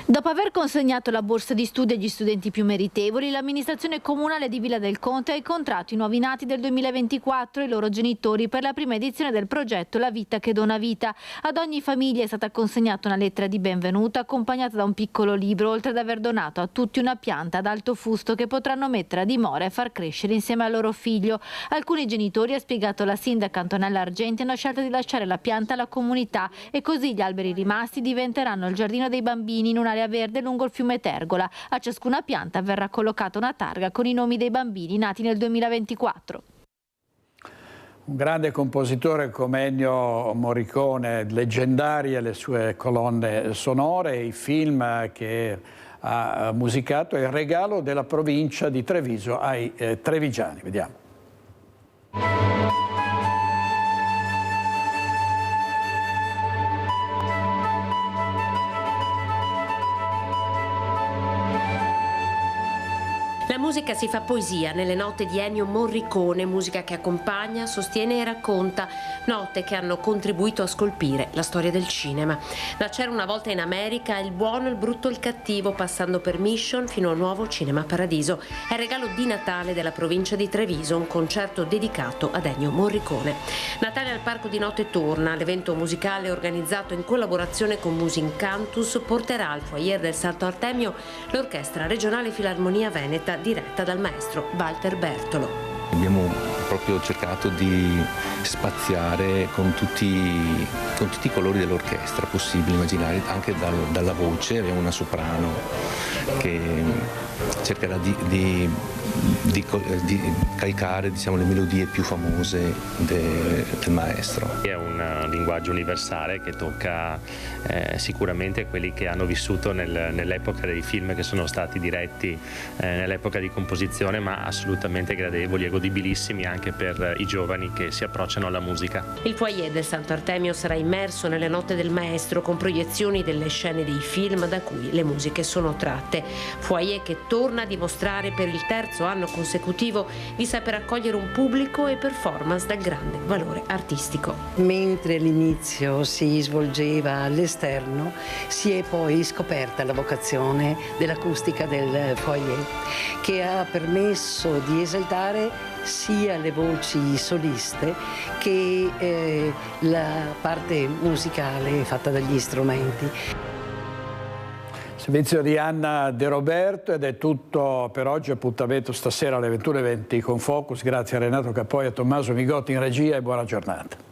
Dopo aver consegnato la borsa di studio agli studenti più meritevoli, l'amministrazione comunale di Villa del Conte ha incontrato i nuovi nati del 2024 e i loro genitori per la prima edizione del progetto La Vita che dona vita. Ad ogni famiglia è stata consegnata una lettera di benvenuto accompagnata da un piccolo libro, oltre ad aver donato a tutti una pianta ad alto fusto che potranno mettere a dimora e far crescere insieme al loro figlio. Alcuni genitori, ha spiegato la sindaca Antonella Argenti, hanno scelto di lasciare la pianta alla comunità e così gli alberi rimasti diventeranno il giardino dei bambini in un'area verde lungo il fiume Tergola. A ciascuna pianta verrà collocata una targa con i nomi dei bambini nati nel 2024. Un grande compositore come Ennio Morricone, leggendarie le sue colonne sonore, i film che ha musicato e il regalo della provincia di Treviso ai trevigiani. Vediamo. La musica si fa poesia nelle note di Ennio Morricone, musica che accompagna, sostiene e racconta, note che hanno contribuito a scolpire la storia del cinema. Da C'era una volta in America, Il buono, il brutto e il cattivo, passando per Mission fino al nuovo Cinema Paradiso. È il regalo di Natale della provincia di Treviso, un concerto dedicato ad Ennio Morricone. Natale al Parco di Notte torna, l'evento musicale organizzato in collaborazione con Musincantus porterà al foyer del Santo Artemio l'Orchestra Regionale Filarmonia Veneta diretta dal maestro Walter Bertolo. Abbiamo proprio cercato di spaziare con tutti i colori dell'orchestra possibili, immaginare anche dalla voce. Abbiamo una soprano che cercherà di calcare, diciamo, le melodie più famose del maestro. È un linguaggio universale che tocca sicuramente quelli che hanno vissuto nell'epoca dei film che sono stati diretti nell'epoca di composizione, ma assolutamente gradevoli e godibilissimi anche per i giovani che si approcciano alla musica. Il foyer del Santo Artemio sarà immerso nelle note del maestro con proiezioni delle scene dei film da cui le musiche sono tratte. Foyer che torna a dimostrare per il terzo anno consecutivo di saper accogliere un pubblico e performance dal grande valore artistico. Mentre all'inizio si svolgeva all'esterno, si è poi scoperta la vocazione dell'acustica del foyer, che ha permesso di esaltare sia le voci soliste che la parte musicale fatta dagli strumenti. Servizio di Anna De Roberto ed è tutto per oggi. Appuntamento stasera alle 21:20 con Focus. Grazie a Renato Capoi e a Tommaso Migotti in regia e buona giornata.